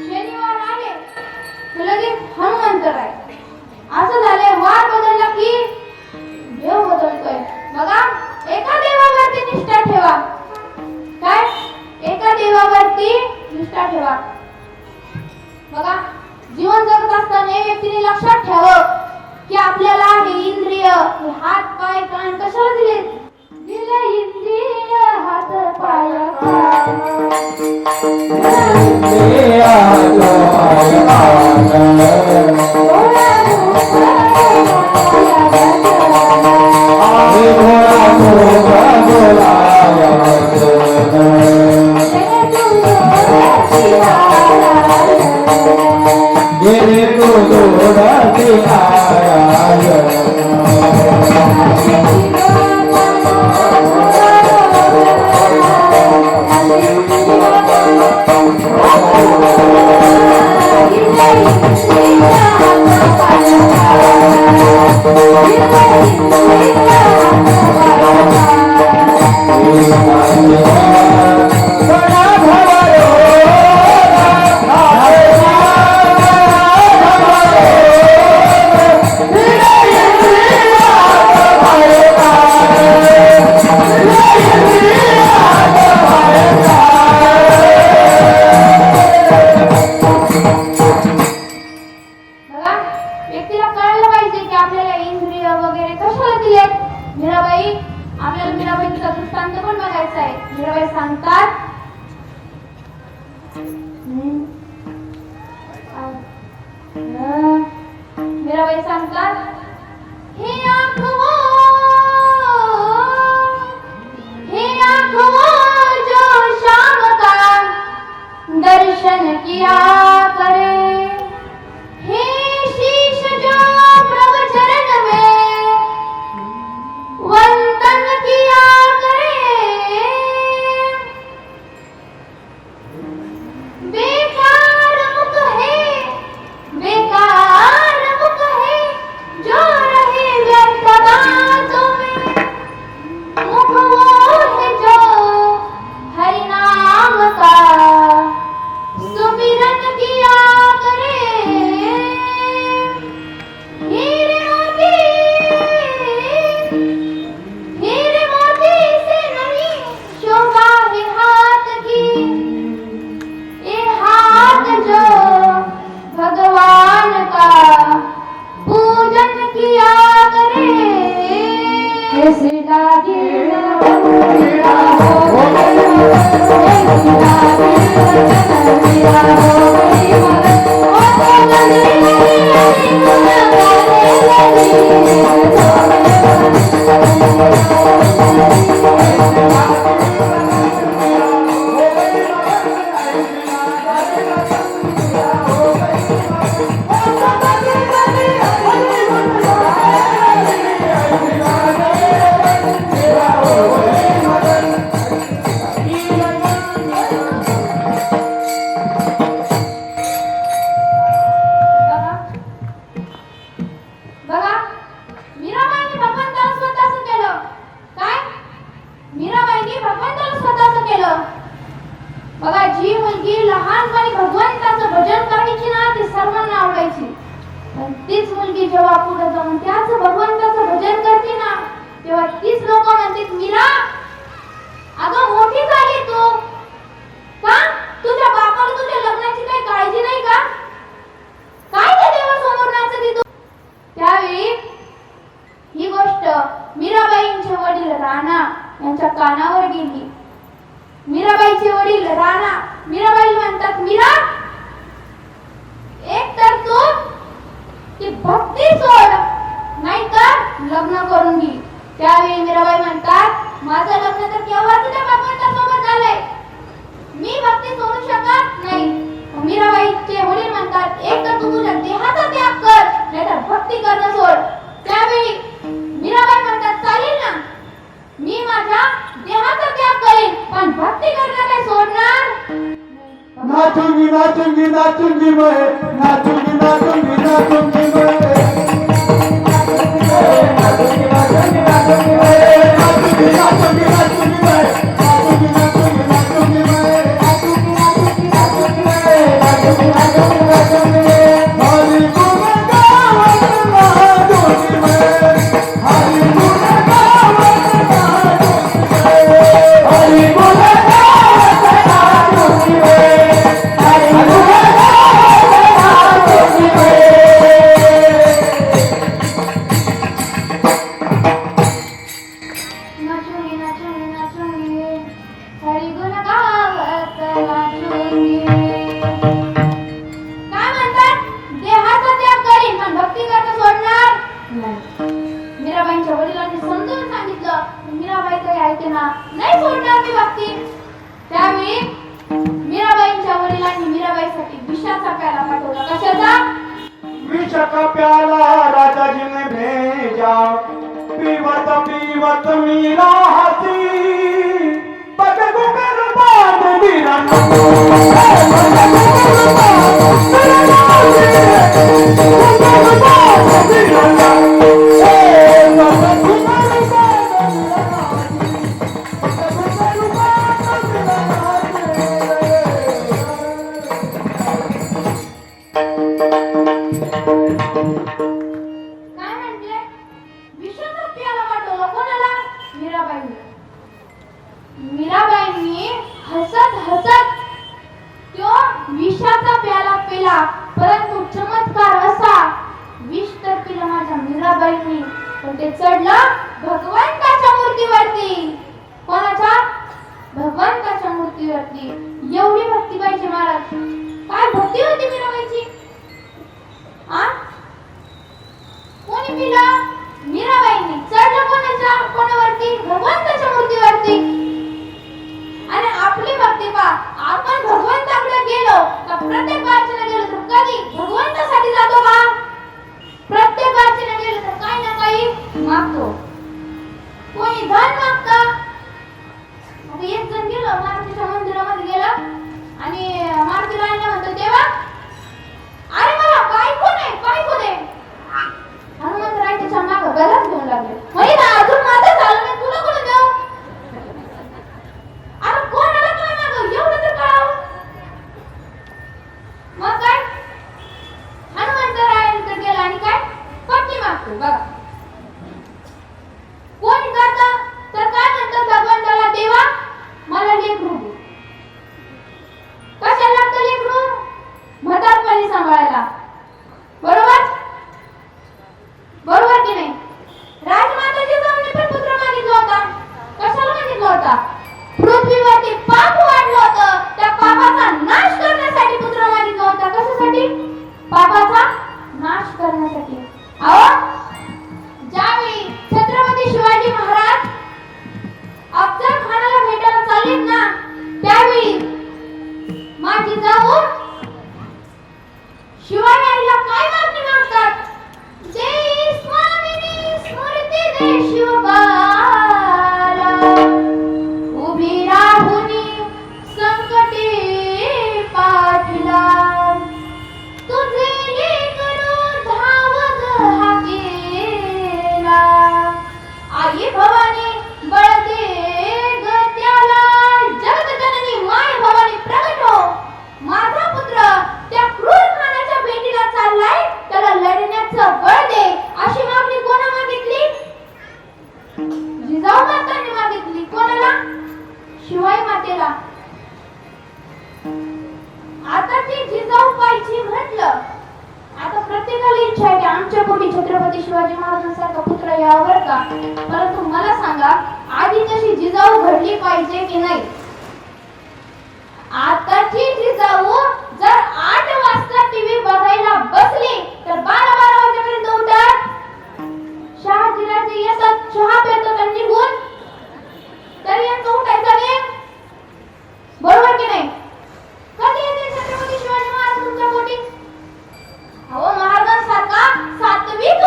शनिवार आले की लगेच हनुमंतराय. असं झालंय, वार बदलला की देव बदलतोय. बघा, एका देवावरती निष्ठा ठेवा. काय? एका देवावरती निष्ठा ठेवा. बघा, जीवन जगत असताना एक व्यक्तीने लक्षात ठेवावं की आपल्याला हे इंद्रिय, हे हात पाय कान कशाला दिले? दिले इंद्रिय हात पाय कान. व्यक्तीला कळलं पाहिजे की आपल्याला इंद्रिय वगैरे कशाला दिलेत. आपल्याला मीराबाईचा दृष्टांत पण बघायचा आहे. मीराबाई सांगतात, हे आँखों जो शाम का दर्शन किया करे, हे शीश जो प्रभु चरण में वंदन किया करे, बेकार मुख है जो रहे व्यर्थ बातों में, मुख वो है जो हरि नाम का सुमिरन किया करे, हीरे मोती से नहीं शोभा है हाथ की, ये हाथ जो भगवान का पूजन किया करे. ऐसी लागी बघा, मीराबाईंनी भगवंताला स्वतःच केलं. काय? मीराबाईंनी भगवंताला स्वतःच केलं. बघा, जी मुलगी लहानपणी भगवंताचं भजन करायची ना, ती सर्वांना आवडायची. पण तीच मुलगी जेव्हा पुढे जाऊन त्याच भगवंताचं भजन करते ना, तेव्हा तीच लोक म्हणतात, मीरा अगं मोठी झाली तू का? तुझ्या बापाला तुझ्या लग्नाची काही काळजी नाही का? काय त्या देवासमोर नाचती तू? त्यावेळी ही गोष्ट मीराबाईंचे वडील राणा यांच्या कानावर गेली. मीराबाईचे वडील राणा मीराबाई म्हणतात, मीरा भक्ती करणं सोड. त्यावेळी मीराबाई म्हणतात चालेल ना, मी माझ्या देहाचा त्याग करेन पण भक्ती करणं काय सोडणार
नाचूंगी नाचूंगी नाचूंगी मैं, नाचूंगी नाचूंगी नाचूंगी मैं, नाचूंगी नाचूंगी नाचूंगी मैं, नाचूंगी नाचूंगी नाचूंगी मैं, नाचूंगी नाचूंगी नाचूंगी मैं, नाचूंगी नाचूंगी नाचूंगी मैं, नाचूंगी नाचूंगी नाचूंगी मैं, हरि गुण गावत नाचूंगी मैं, हरि गुण गावत नाचूंगी मैं, हरि गुण गावत नाचूंगी मैं, हरि गुण गावत नाचूंगी मैं.
नाचूंगी नाचूंगी नाचूंगी हरी गुण गावत नाचूंगी. काय म्हणतात देहाचा त्याग करीन पण भक्ती करणं सोडणार मीराबाईंच्या वडिलांनी समजून सांगितलं. मीराबाई काही ऐके ना, नाही सोडणार मी भक्ती. त्यावेळी मीराबाईंच्या वडिलांनी मीराबाईसाठी विषाचा प्याला पाठवला. कशाचा
विष का प्याला राजा जी ने भेजा, पीवत पीवत मीरा हसी, पग गुगर बांध मीरा नाची, पग गुगर बांध मीरा नाची, गुगर बांध मीरा नाची, पग गुगर बांध मीरा नाची, पग गुगर बांध मीरा
काय म्हटले विषाचा प्याला पाठवला. कोणाला मीराबाईंनी. मीराबाईंनी हसत हसत तो विषाचा प्याला पिला. परंतु चमत्कार असा विष तर पिलं माझ्या मीराबाईंनी पण ते चढलं भगवंताच्या मूर्तीवरती. कोणाच्या भगवंताच्या मूर्तीवरती. एवढी भक्ती पाहिजे महाराज. काय भक्ती होती मीराबाईची. आ कोणी पिलं मीराबाईंनी. चढलं कोणाच्या कोणावरती भगवंताच्या मूर्तीवरती. आणि आपली भक्ती पा आपण भगवंताकडे गेलो का प्रत्येक वाचना गेलो तर कधी भगवंतासाठी जातो का. प्रत्येक वाचना गेलो तर काही ना काही मागतो. कोणी धन मागतं. आता एक जण गेलो मारुतीच्या मंदिरामध्ये गेला आणि मारुती रायला म्हणतो तेव्हा अरे मला बायको नाही बायको दे. हनुमंतराय त्याच्या मागं गलाच घेऊन लागले. म्हणे ना अजून माझं झालं नाही तुला कोण देऊ. अरे कोण आला तुला मागं एवढं तर कळावं. मग काय हनुमंतरायांकडे गेला आणि काय पत्नी मागतो. बघा कोण करतं तर काय म्हणतं भगवंताला देवा मला लेकरू दे. कशाला लागतं लेकरू म्हातारपणी सांभाळायला. बरोबर बरोबर की नाही. राजमाता जिजाऊने पण पुत्र मागितला होता. कशाला मागितला होता. पृथ्वीवरती पाप वाढलं होतं. त्या पापाचा नाश करण्यासाठी पुत्र मागितला होता. कशासाठी पापाचा नाश करण्यासाठी. अहो ज्यावेळी छत्रपती शिवाजी महाराज अफजल खानाला भेटायला चाललेत ना त्यावेळी माझी जाऊ शिवाजी आईला काय मागणी मागतात. जय स्वामिनी स्मृती दे शिवबाला उभी राहुनी संकटी पाठला तुझे लेकरू धावत हाकेला आई भवानी बळते ग त्याला जगतजननी माय भवानी प्रगट हो. माझा पुत्र त्या क्रूर खानाच्या भेटीला चाललाय त्याला लढण्याचं बळ दे. अशी मागणी कोणा मागितली. जिजाऊ मातांनी मागितली. कोणाला शिवाई मातेला. आता ती जिजाऊ पाहिजे म्हटलं. आता प्रत्येकाला इच्छा आहे की आमच्या पोटी छत्रपती शिवाजी महाराजांसारखा पुत्र यावा का. परंतु मला सांगा आधी तशी जिजाऊ घडली पाहिजे की नाही. आताची जिजाऊ जर 8 वाजता टीव्ही बघायला बसली तर 12 वाजेपर्यंत उठतात. शहाजीराजे येतात चहा पितात आणि निघून तरी यांचं उठायचं नाही. बरोबर की नाही. कधी येते छत्रपती शिवाजी महाराज तुमच्या पोटी. अहो महाराजांसारखा सात्विक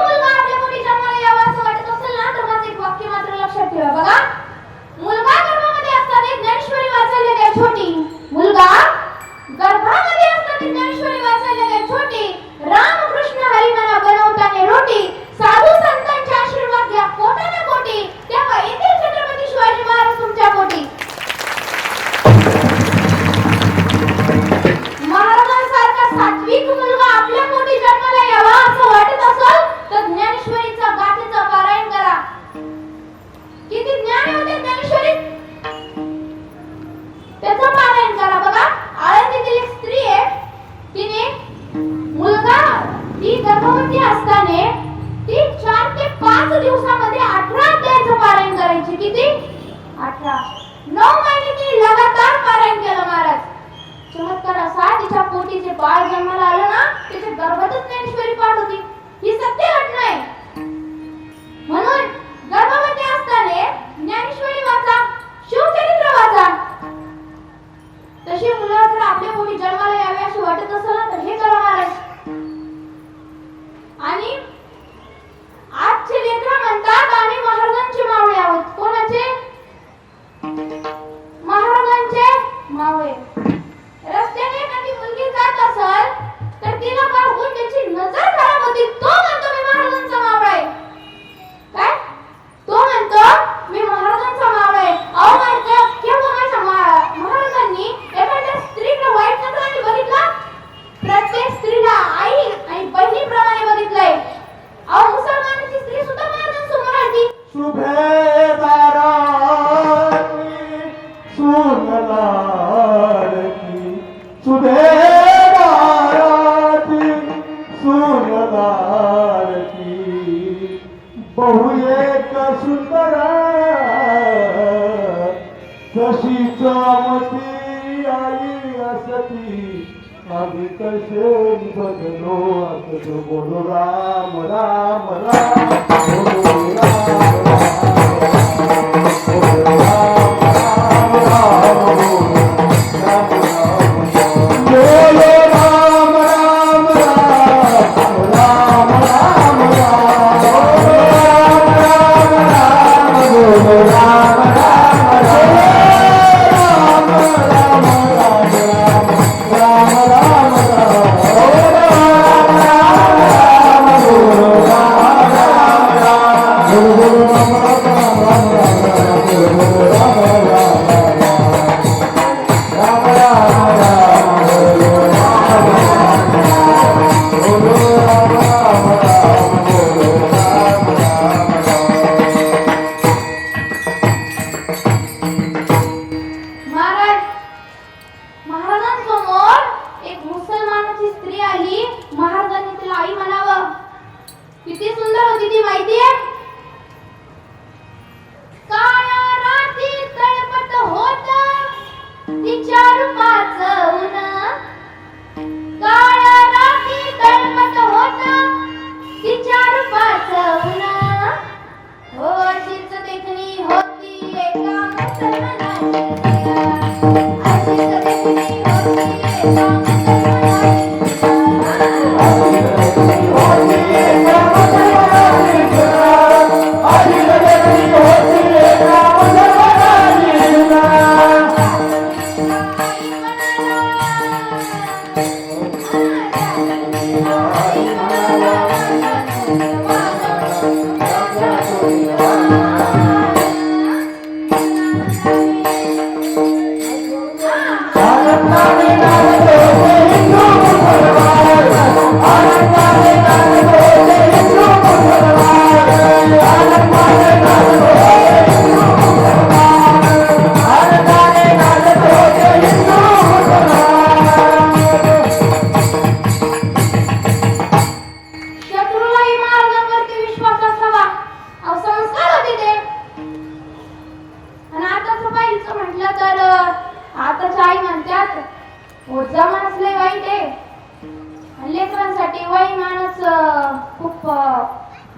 पोटी जे बाळ जन्माला आलं ना त्याच्या गर्भातच ज्ञानेश्वरी पाठ होती. ही सत्य घटना आहे. म्हणून गर्भामध्ये असताना ज्ञानेश्वरी वाचा, शिवचरित्र वाचा. तशी मुलं जर आपल्या पोटी जन्माला यावे असे वाटत असेल ना तर हे करा महाराज. आणि आजचे लेकरं म्हणतात आम्ही महाराजांचे मावळे आहोत. कोणाचे? महाराजांचे मावळे. रस्त्याने एखादी मुलगी जात असेल तर तिला पाहून त्याची नजर खराब होती. तो म्हणतो मी महाराजांचा मावळा आहे. काय? तो म्हणतो मी महाराजांचा मावळा आहे. अहो म्हणतो केव्हा माझ्या महाराजांनी एखाद्या स्त्रीला वाईट नजराने बघितला? प्रत्येक स्त्रीला आई आणि बहिणीप्रमाणे बघितलंय. अहो मुसलमानाची स्त्री सुद्धा महाराजांसमोर आली.
सुभेदाराची सुनलारती, सुभेदाराची सुनलारती, बहु एक सुंदर कशीच मती आई असती. आम्ही कसे बदलो असत बोलो राम राम राम बोलो राम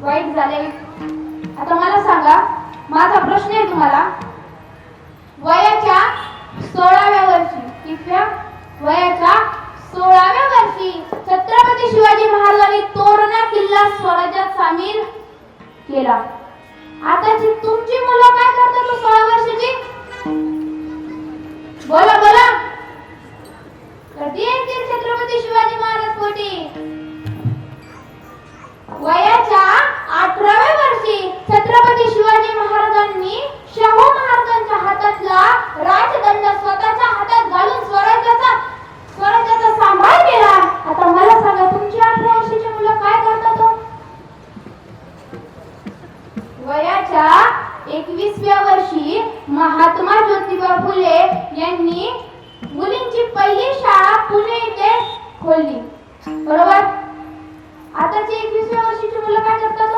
वाईट झाले. आता मला सांगा, माझा प्रश्न आहे तुम्हाला, वयाच्या 16व्या वर्षी कितव्या? वयाच्या 16व्या वर्षी छत्रपती शिवाजी महाराजांनी तोरणा किल्ला स्वराज्यात सामील केला. आताची तुमची मुलं काय करतात 16 वर्षाची? बोला बोला. कधी येतील छत्रपती शिवाजी महाराज पोटी? वयाच्या 18व्या वर्षी छत्रपती शिवाजी महाराजांनी शाहू महाराजांच्या हातातला राजदंड स्वतःच्या हातात घालून स्वराज्याचा सांभाळ केला. आता मला सांगा, तुमची 18 वर्षाची मुलं काय करतात? वयाच्या 21व्या वर्षी महात्मा ज्योतिबा फुले यांनी मुलींची पहिली शाळा पुणे येथे खोलली. बरोबर? आताची 21व्या वर्षीची मुलं काय करतात?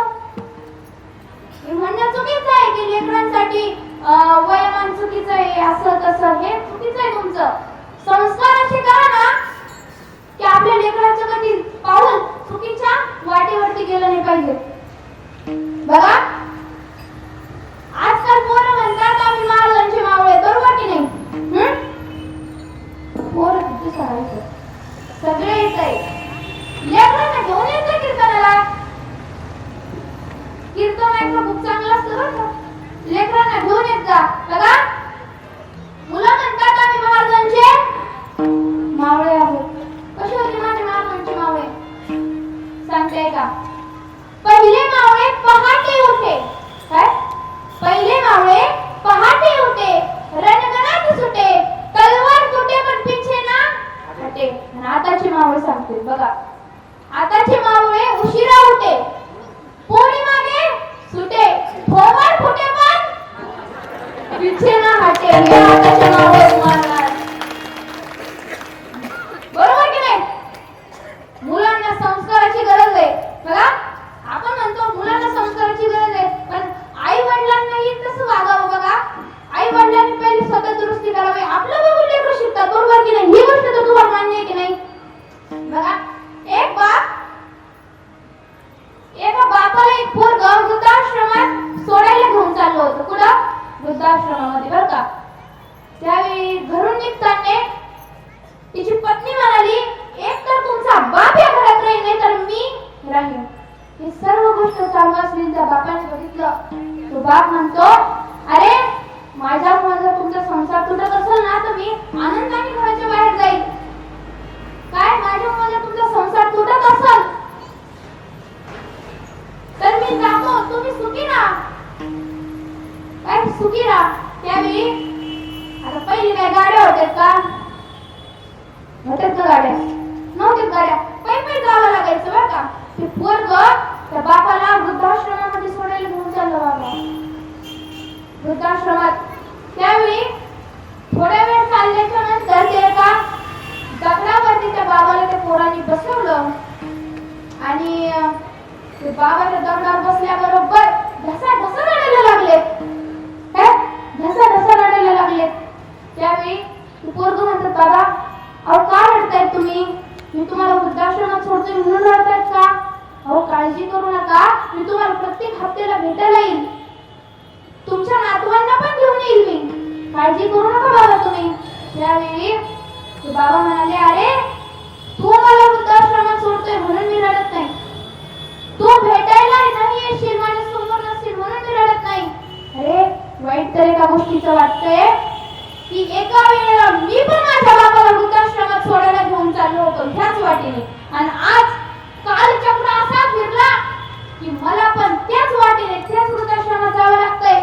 हे म्हणणं चुकीचं आहे की लेकरांसाठी वयोमान चुकीचं आहे, असं तसं, हे चुकीचं आहे तुमचं. संस्कार असे करा ना येतंय. लेकरांना घेऊन येतंय कीर्तनाला. कीर्तन ऐकणं खूप चांगलं असतं बरं का. लेकरांना घेऊन येत जा. बघा मुलं म्हणतात आम्ही महाराजांचे मावळे आहोत. कशी होती माझ्या महाराजांची मावळे सांगते का. पहिले मावळे पहाटे उठे. काय पहिले मावळे पहाटे उठे, रणगणात सुटे, तलवार तुटे पण पिछे ना हटे. आणि आताची मावळे सांगते बघा. आताची मावळे उशिरा उठे, पोळी मागे सुटे, थोबाड फुटे पण पिछे ना हटे. हे आताचे मावळे मारणार. बरोबर की नाही. मुलांना संस्काराची गरज आहे. बघा आपण म्हणतो मुलांना संस्काराची गरज आहे, पण आई वडिलांनाही तसं वागावं. बघा आई वडिलांनी पहिली स्वतः दुरुस्ती करावी. आपलं बघून लेकरं शिकतात. बरोबर की नाही. ही गोष्ट तर तुम्हाला मान्य आहे की नाही. बघा एका बापाला एक पोरगं वृद्धाश्रमात सोडायला घेऊन चाललं होतं. कुठं वृद्धाश्रमामध्ये बरं का. त्यावेळी घरून निघताना तिची पत्नी म्हणाली एक तर तुमचा बाप या घरात राहील नाही तर मी राहीन. ही सर्व गोष्ट चालू असली त्या बापाने बघितलं. तो बाप म्हणतो अरे माझ्यामुळे जर तुमचा संसार तुटत असेल ना तर मी आनंदाने घराच्या बाहेर जाईल. काय माझ्यामुळे जर तुमचा संसार तुटत असेल तर मी जातो, तुम्ही सुखी राहा. काय सुखी राहा. त्यावेळी आता पहिली काय गाड्या होत्यात का. होत्यात का गाड्या. नव्हत्यात गाड्या. पै जावं लागायचं बरं का. ते पोरगं त्या बापाला वृद्धाश्रमामध्ये सोडायला घेऊन चाललं बाबा. वृद्धाश्रमात त्यावेळी थोड्या वेळ चालल्याच्या नंतर ते एका दगडावरती त्या बाबाला त्या पोरांनी बसवलं आणि ते बाबा त्या दगडावर बसल्याबरोबर ढसा रडायला लागले. काय ढसा रडायला लागले. त्यावेळी ते पोरगं म्हणतात बाबा अहो का रडतायत तुम्ही. मी तुम्हाला वृद्धाश्रमात सोडतोय म्हणून रडतायत का. अहो काळजी करू नका, मी तुम्हाला प्रत्येक हप्त्याला भेटायला येईल. तुमच्या नातवांना पण घेऊन येईल मी. काळजी करू नका बाबा तुम्ही. त्यावेळी ते बाबा म्हणाले अरे तू मला वृद्धाश्रमात सोडतोय म्हणून मी रडत नाही. तू भेटायला नाही येशील माझ्या समोर नसशील म्हणून मी रडत नाही. अरे वाईट तर एका गोष्टीचं वाटतंय की एका वेळेला मी पण माझ्या बाबाला वृद्धाश्रमात सोडायला घेऊन चाललो होतो ह्याच वाटेने आणि आज कालचक्र असा फिरला की मला पण त्याच वाटेने त्याच वृद्धाश्रमात जावं लागतंय.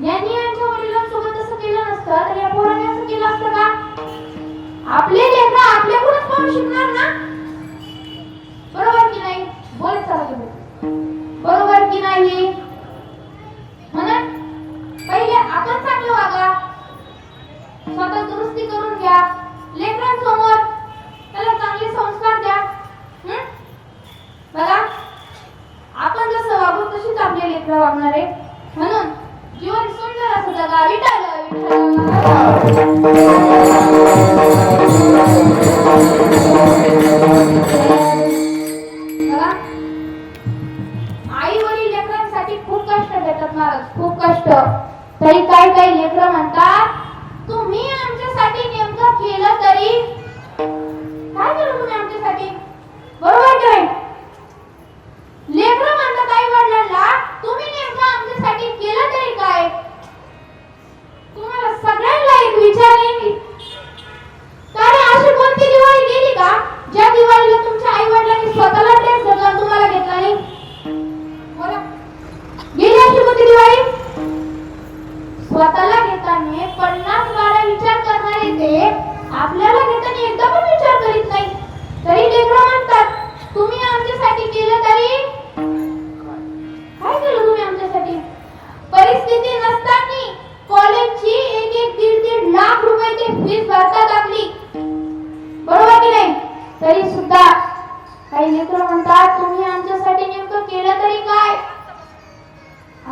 यांनी यांच्या वडिलांसोबत असं केलं नसतं तर या पोराने असं केलं असतं का. आपले लेकरं आपल्याकडूनच पाहून शिकणार ना. बरोबर की नाही. बोलत चला तुम्ही. बरोबर की नाही. म्हणून पहिले आपण चांगलं वागा. स्वतः दुरुस्ती करून घ्या. लेकरांसमोर त्याला चांगले संस्कार द्या. बघा आपण जसं वागू तशीच आपले लेकरं वागणार आहे. म्हणून जीवन सुंदर असं जगा. विठ्ठल बघा आई वडील लेकरांसाठी खूप कष्ट घेतात महाराज. खूप कष्ट. तरी काही लेकरं म्हणतात तुम्ही आमच्यासाठी नेमकं केलं तरी काय केलं तुम्ही आमच्यासाठी. बरोबर की नाही. लेकरं म्हणतात आई वडिलांना तुम्ही नेमकं आमच्यासाठी केलं तरी काय. तुम्हाला सगळ्यांना एक विचार येईल का रे अशी कोणती दिवाळी गेली का ज्या दिवाळीला तुमच्या आई वडिलांनी स्वतःला ड्रेस घेतला आणि तुम्हाला घेतला नाही. बोला गेली अशी कोणती दिवाळी. स्वतःला घेताना 50 वेळा विचार करणारे ते आपल्याला घेताना एकदा पण विचार करीत नाही. तरी लेकरं म्हणतात तुम्ही आमच्यासाठी केलं तरी काय केलं तुम्ही आमच्यासाठी. परिस्थिती नसताना कॉलेजची एक दीड लाख रुपये ते फीस भरतात आपली. बरोबर की नाही. तरी सुद्धा काही लेकरं म्हणतात तुम्ही आमच्यासाठी नेमकं केलं तरी काय.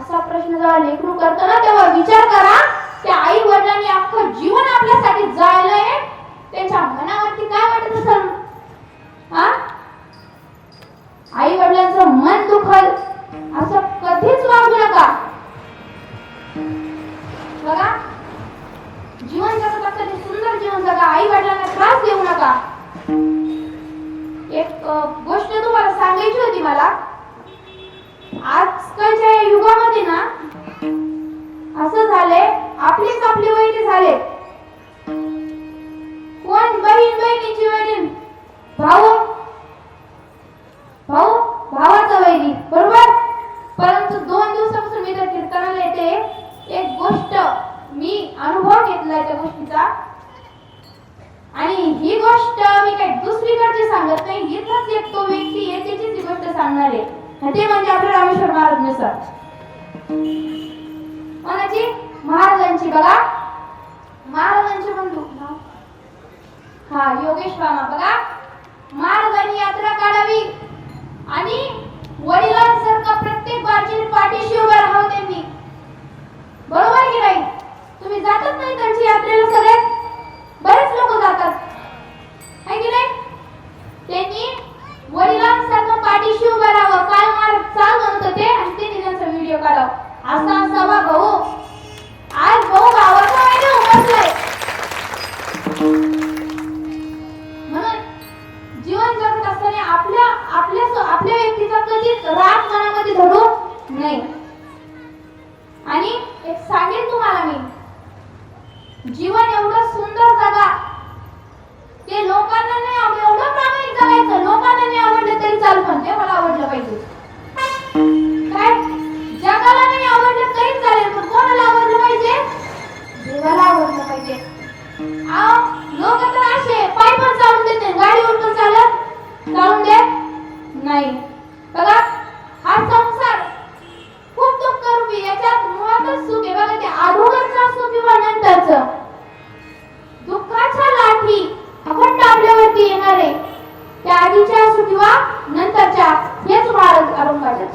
असा प्रश्न जेव्हा लेकरू करतो ना तेव्हा विचार करा त्या आई वडिलांनी अख्खं जीवन आपल्यासाठी जाळलंय. त्याच्या मनावरती काय वाटत असेल. आई वडिलांचं मन दुखल असं कधीच वागू नका. बघा जीवन जगत असताना सुंदर जीवन जगा. आई वडिलांना त्रास देऊ नका. सांगायची होती मला, आजकालच्या या युगामध्ये ना असं झालंय, आपलीच आपली वैरी झाले. कोण बहीण बहिणीची वैरी, भाऊ भाऊ भावाचा वैरी, बरोबर. परंतु 2 दिवसापासून मी तर कीर्तनाला येते, एक गोष्ट मी अनुभव घेतलाय त्या गोष्टीचा, आणि ही गोष्ट मी काही दुसरीकडची सांगत नाही, इथंच एक तो व्यक्ती आहे त्याचीच ही गोष्ट सांगणार आहे, ते म्हणजे आपले रामेश्वर महाराज मिसळ. कोणाची? महाराजांची. बघा, महाराजांचे बंधू, हा योगेश मामा. बघा, महाराजांनी यात्रा काढावी आणि वडिलांसारखं प्रत्येक बारची पाठीशी उभं राहावं त्यांनी, बरोबर की नाही? तुम्ही जातच नाही त्यांची यात्रेला, सगळ्यात बरेच लोक जातात, है की नाही? त्यांनी वडिलांसारखं पाठीशी उभं राहावं, काय मार चाल म्हणतो ते, आणि त्यांनी त्यांचा व्हिडिओ काढावा. असा असावा भाऊ. आज भाऊ भावाचा वाईट उभारलाय. म्हणून जीवन जगत असताना आपल्या व्यक्तीचा कधीच राग मनामध्ये धरू नाही. आणि एक सांगेन तुम्हाला मी, जीवन एवढं सुंदर जगा, ते लोकांना नाही आवडलं, एवढं प्रामाणिक जगायचं, लोकांना नाही आवडलं तरी चाल, पण ते मला आवडलं पाहिजे. काय? जगाला नाही आवडलं तरी चालेल, पण कोणाला आवडलं पाहिजे? देवाला आवडलं पाहिजे. लोक तर असे पाय पण चालून देत नाही, गाडीवर पण चालून देत नाही. बघा, हा संसार खूप दुःखरूपी, याच्यात मुळातच सुख आहे. बघा, ते अगोदरचं असो किंवा नंतरचं, दुःखाच्या लाठी अखंड आपल्यावरती येणार आहे, त्या आधीच्या असो किंवा नंतरच्या, हेच महाराज अरुंगाचे.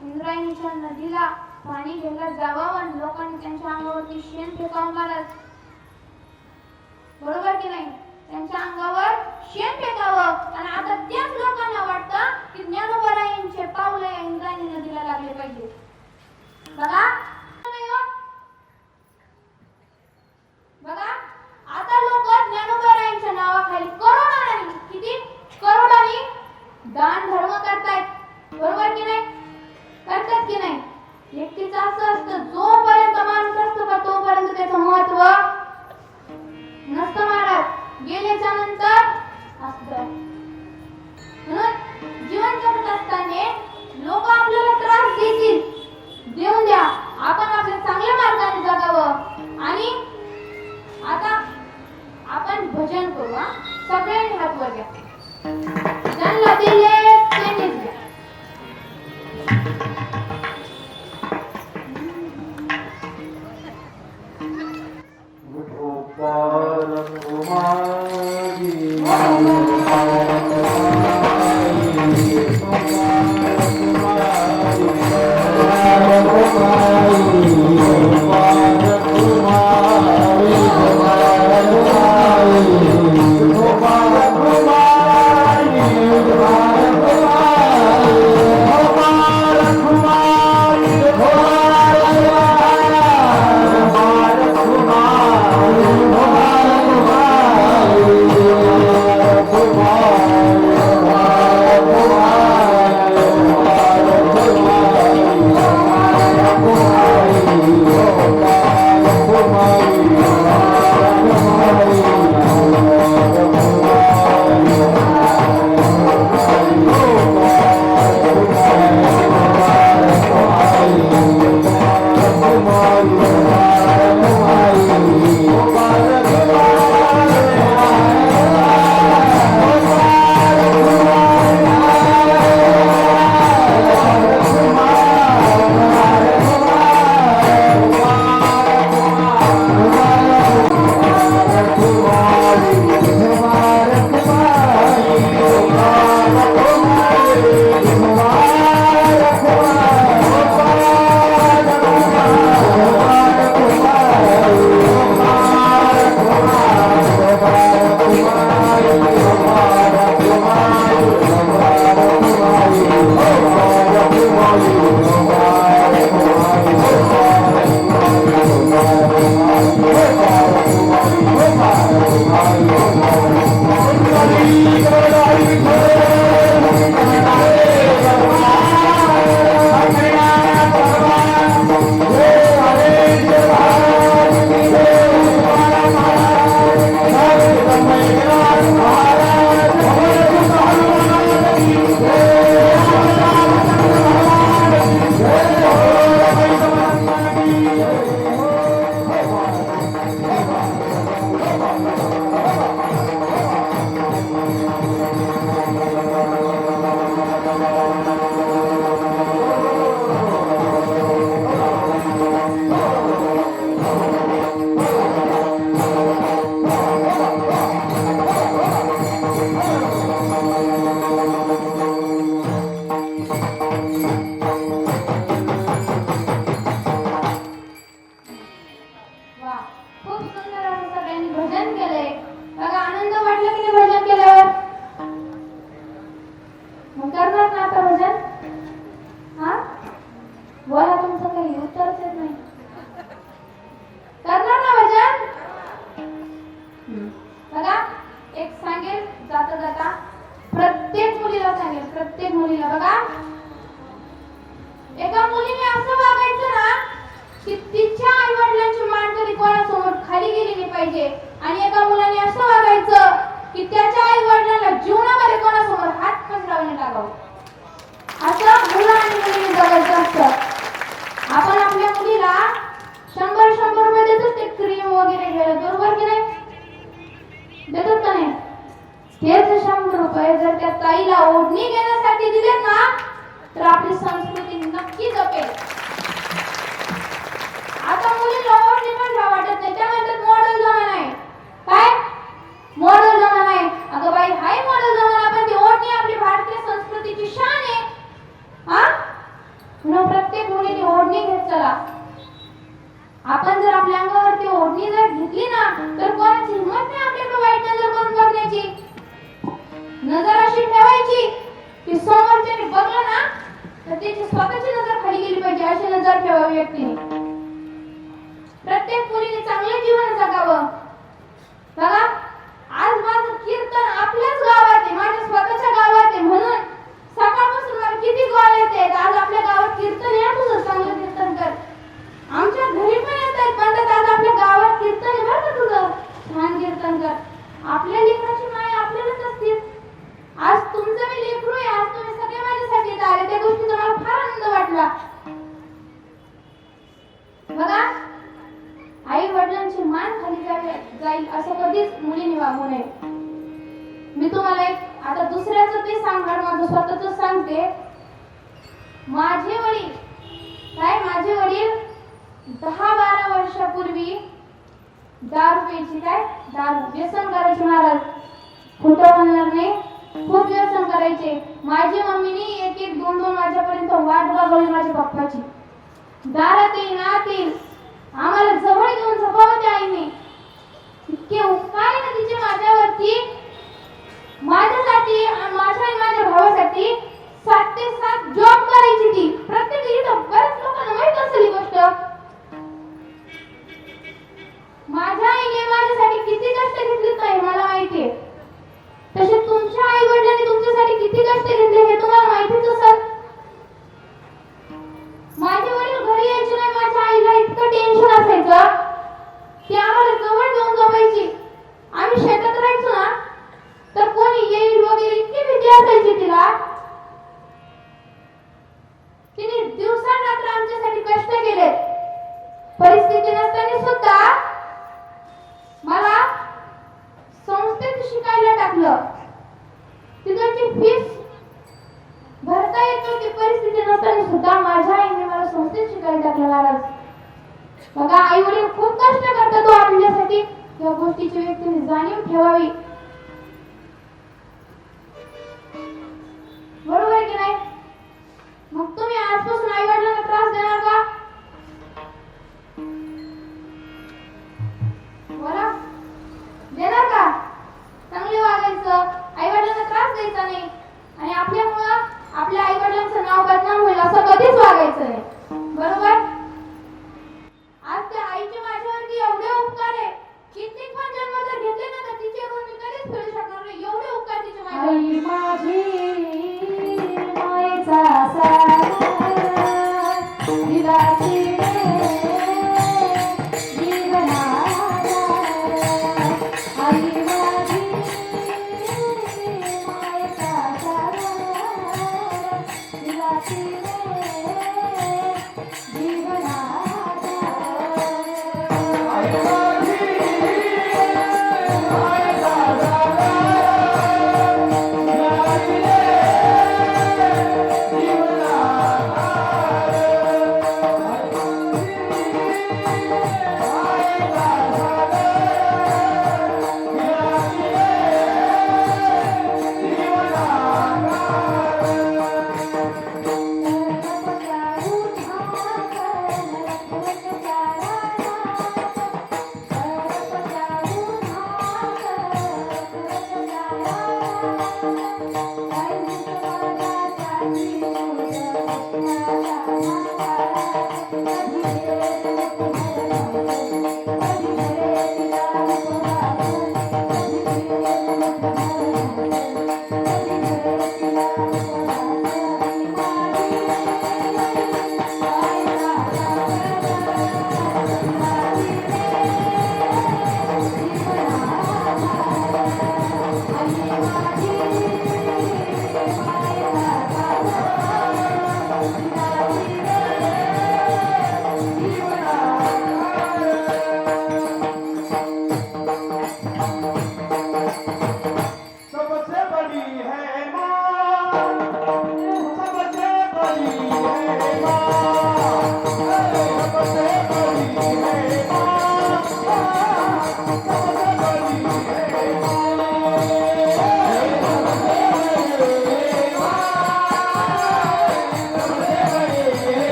इंद्रायणीच्या नदीला पाणी घ्यायला जावं आणि लोकांनी त्यांच्या अंगावरती शेण फेकावं महाराज, बरोबर की नाही? त्यांच्या अंगावर शेण फेकावं आणि आता त्याच लोकांना वाटतं की ज्ञानोबरायांचे पावले या इंद्रायणी नदीला लागले पाहिजे. बघा नक्की नाही. एकटीचं असं असतं, जोपर्यंत माणूस असतो का तोपर्यंत त्याचं महत्व नसतं महाराज, गेल्याच्या नंतर असतं. म्हणून जीवन जगत असताना लोक आपल्याला त्रास देतील, देऊन द्या, आपण आपल्या चांगल्या मार्गाने जगावं. आणि आता आपण भजन करू. सगळ्यांनी हात वर घ्या. ज्यांना दिले त्यांनीच घ्या.
कीर्तन
कधीच मुलींनी वागू नये. मी तुम्हाला एक आता दुसऱ्याचं ते सांगणार, माझं स्वतःच सांगते. माझे वडील 10-12 वर्षापूर्वी दारू प्यायची, दारू व्यसन करायचे महाराज, खोटं म्हणणार नाही, खूप व्यसन करायचे. माझी मम्मीनी 1-2 वाजेपर्यंत वाट बघवली माझ्या पप्पाची. दारात येईल आत येईल, आम्हाला जवळ घेऊन झोपावं त्या आईने. इतके उपकार आहे ना तिचे माझ्यावरती. माझ्यासाठी माझ्या आणि माझ्या भावासाठी 7 ते 7 जॉब करायची ती. प्रत्येक इथं बऱ्याच लोकांना माहित असेल ही गोष्ट. माझ्या आईने माझ्यासाठी किती कष्ट घेतले नाही मला माहितीये. तसे तुमच्या आई वडिलांनी तुमच्यासाठी किती कष्ट घेतले हे तुम्हाला माहितीच असेल. माझे वडील घरी यायचे नाही, माझ्या आईला इतकं टेन्शन असायचं की आम्हाला जवळ घेऊन झोपायची. आम्ही शेतात राहायचो ना, तर कोणी येईल वगैरे इतकी भीती असायची तिला. तिने दिवसारात्र आमच्यासाठी कष्ट केले. परिस्थिती नसताना सुद्धा मला संस्थेत शिकायला टाकलं. तिथची फीस भरता येत नव्हती परिस्थिती नसताना सुद्धा माझ्या आईने मला संस्थेत शिकायला टाकलं महाराज. बघा, आई वडील खूप कष्ट करतात तो आपल्यासाठी. या गोष्टीची व्यक्तीने जाणीव ठेवावी. बरोबर आहे की नाही? मग तुम्ही आजपासून आई वडिलांना त्रास देणार का? बोला, देणार का? चांगले वागायचं, आई वडिलांना त्रास द्यायचा नाही, आणि आपल्यामुळं आपल्या आई वडिलांचं नाव बदनाम होईल असं कधीच वागायचं नाही. बरोबर? आज त्या आईचे माझ्यावरती एवढे उपकार आहे. किती पण जन्म जर घेतले ना तर तिचे ऋण मी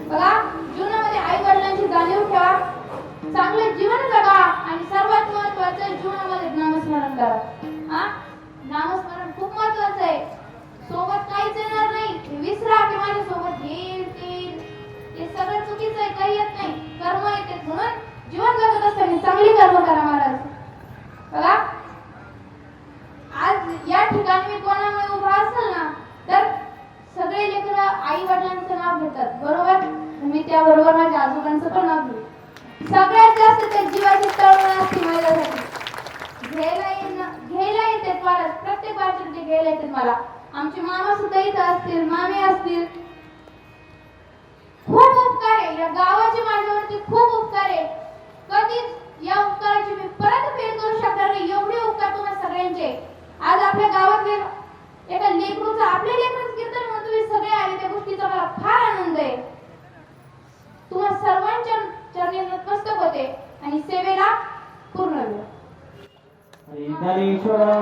बघा, जीवनामध्ये आई वडिलांची जाणीव ठेवा, चांगले जीवन जगा आणि सर्वात महत्वाचं जीवनामध्ये नामस्मरण करा. हा, नामस्मरण खूप महत्वाचं आहे. सोबत काहीच येणार नाही, हे विसरा की माझ्या सोबत हे सगळं चुकीचं आहे, काही येत नाही. कर्म येते, म्हणून जीवन जगत असताना चांगली कर्म करा महाराज. बघा, आज या ठिकाणी मी कोणामुळे उभा असेल ना, तर सगळे लेकरं आई वडिलांचं नाव घेतात, बरोबर. मी त्याबरोबर माझ्या आजोबांचं पण नाव घेऊ. सगळ्यात जास्त ते जीवाची तळमळ असते माझ्यासाठी. घ्यायला येते मला, प्रत्येक बाजूला ते घ्यायला येतात मला. आमचे मामा सुद्धा इथं असतील, मामे असतील. खूप उपकार आहे या गावाचे, माझ्यावरती खूप उपकार आहे. कधीच या उपकाराची मी परत फेड करू शकणार नाही, एवढे उपकार तुम्हा सगळ्यांचे. आज आपल्या गावातले एका लेकरूचा, आपल्या लेकरूचं कीर्तन म्हणून तुम्ही सगळे आले, त्या गोष्टीचा मला फार आनंद आहे. तुम्हा सर्वांच्या चरणी नतमस्तक होते आणि सेवेला पूर्ण वेळ.
हरी ज्ञानेश्वरा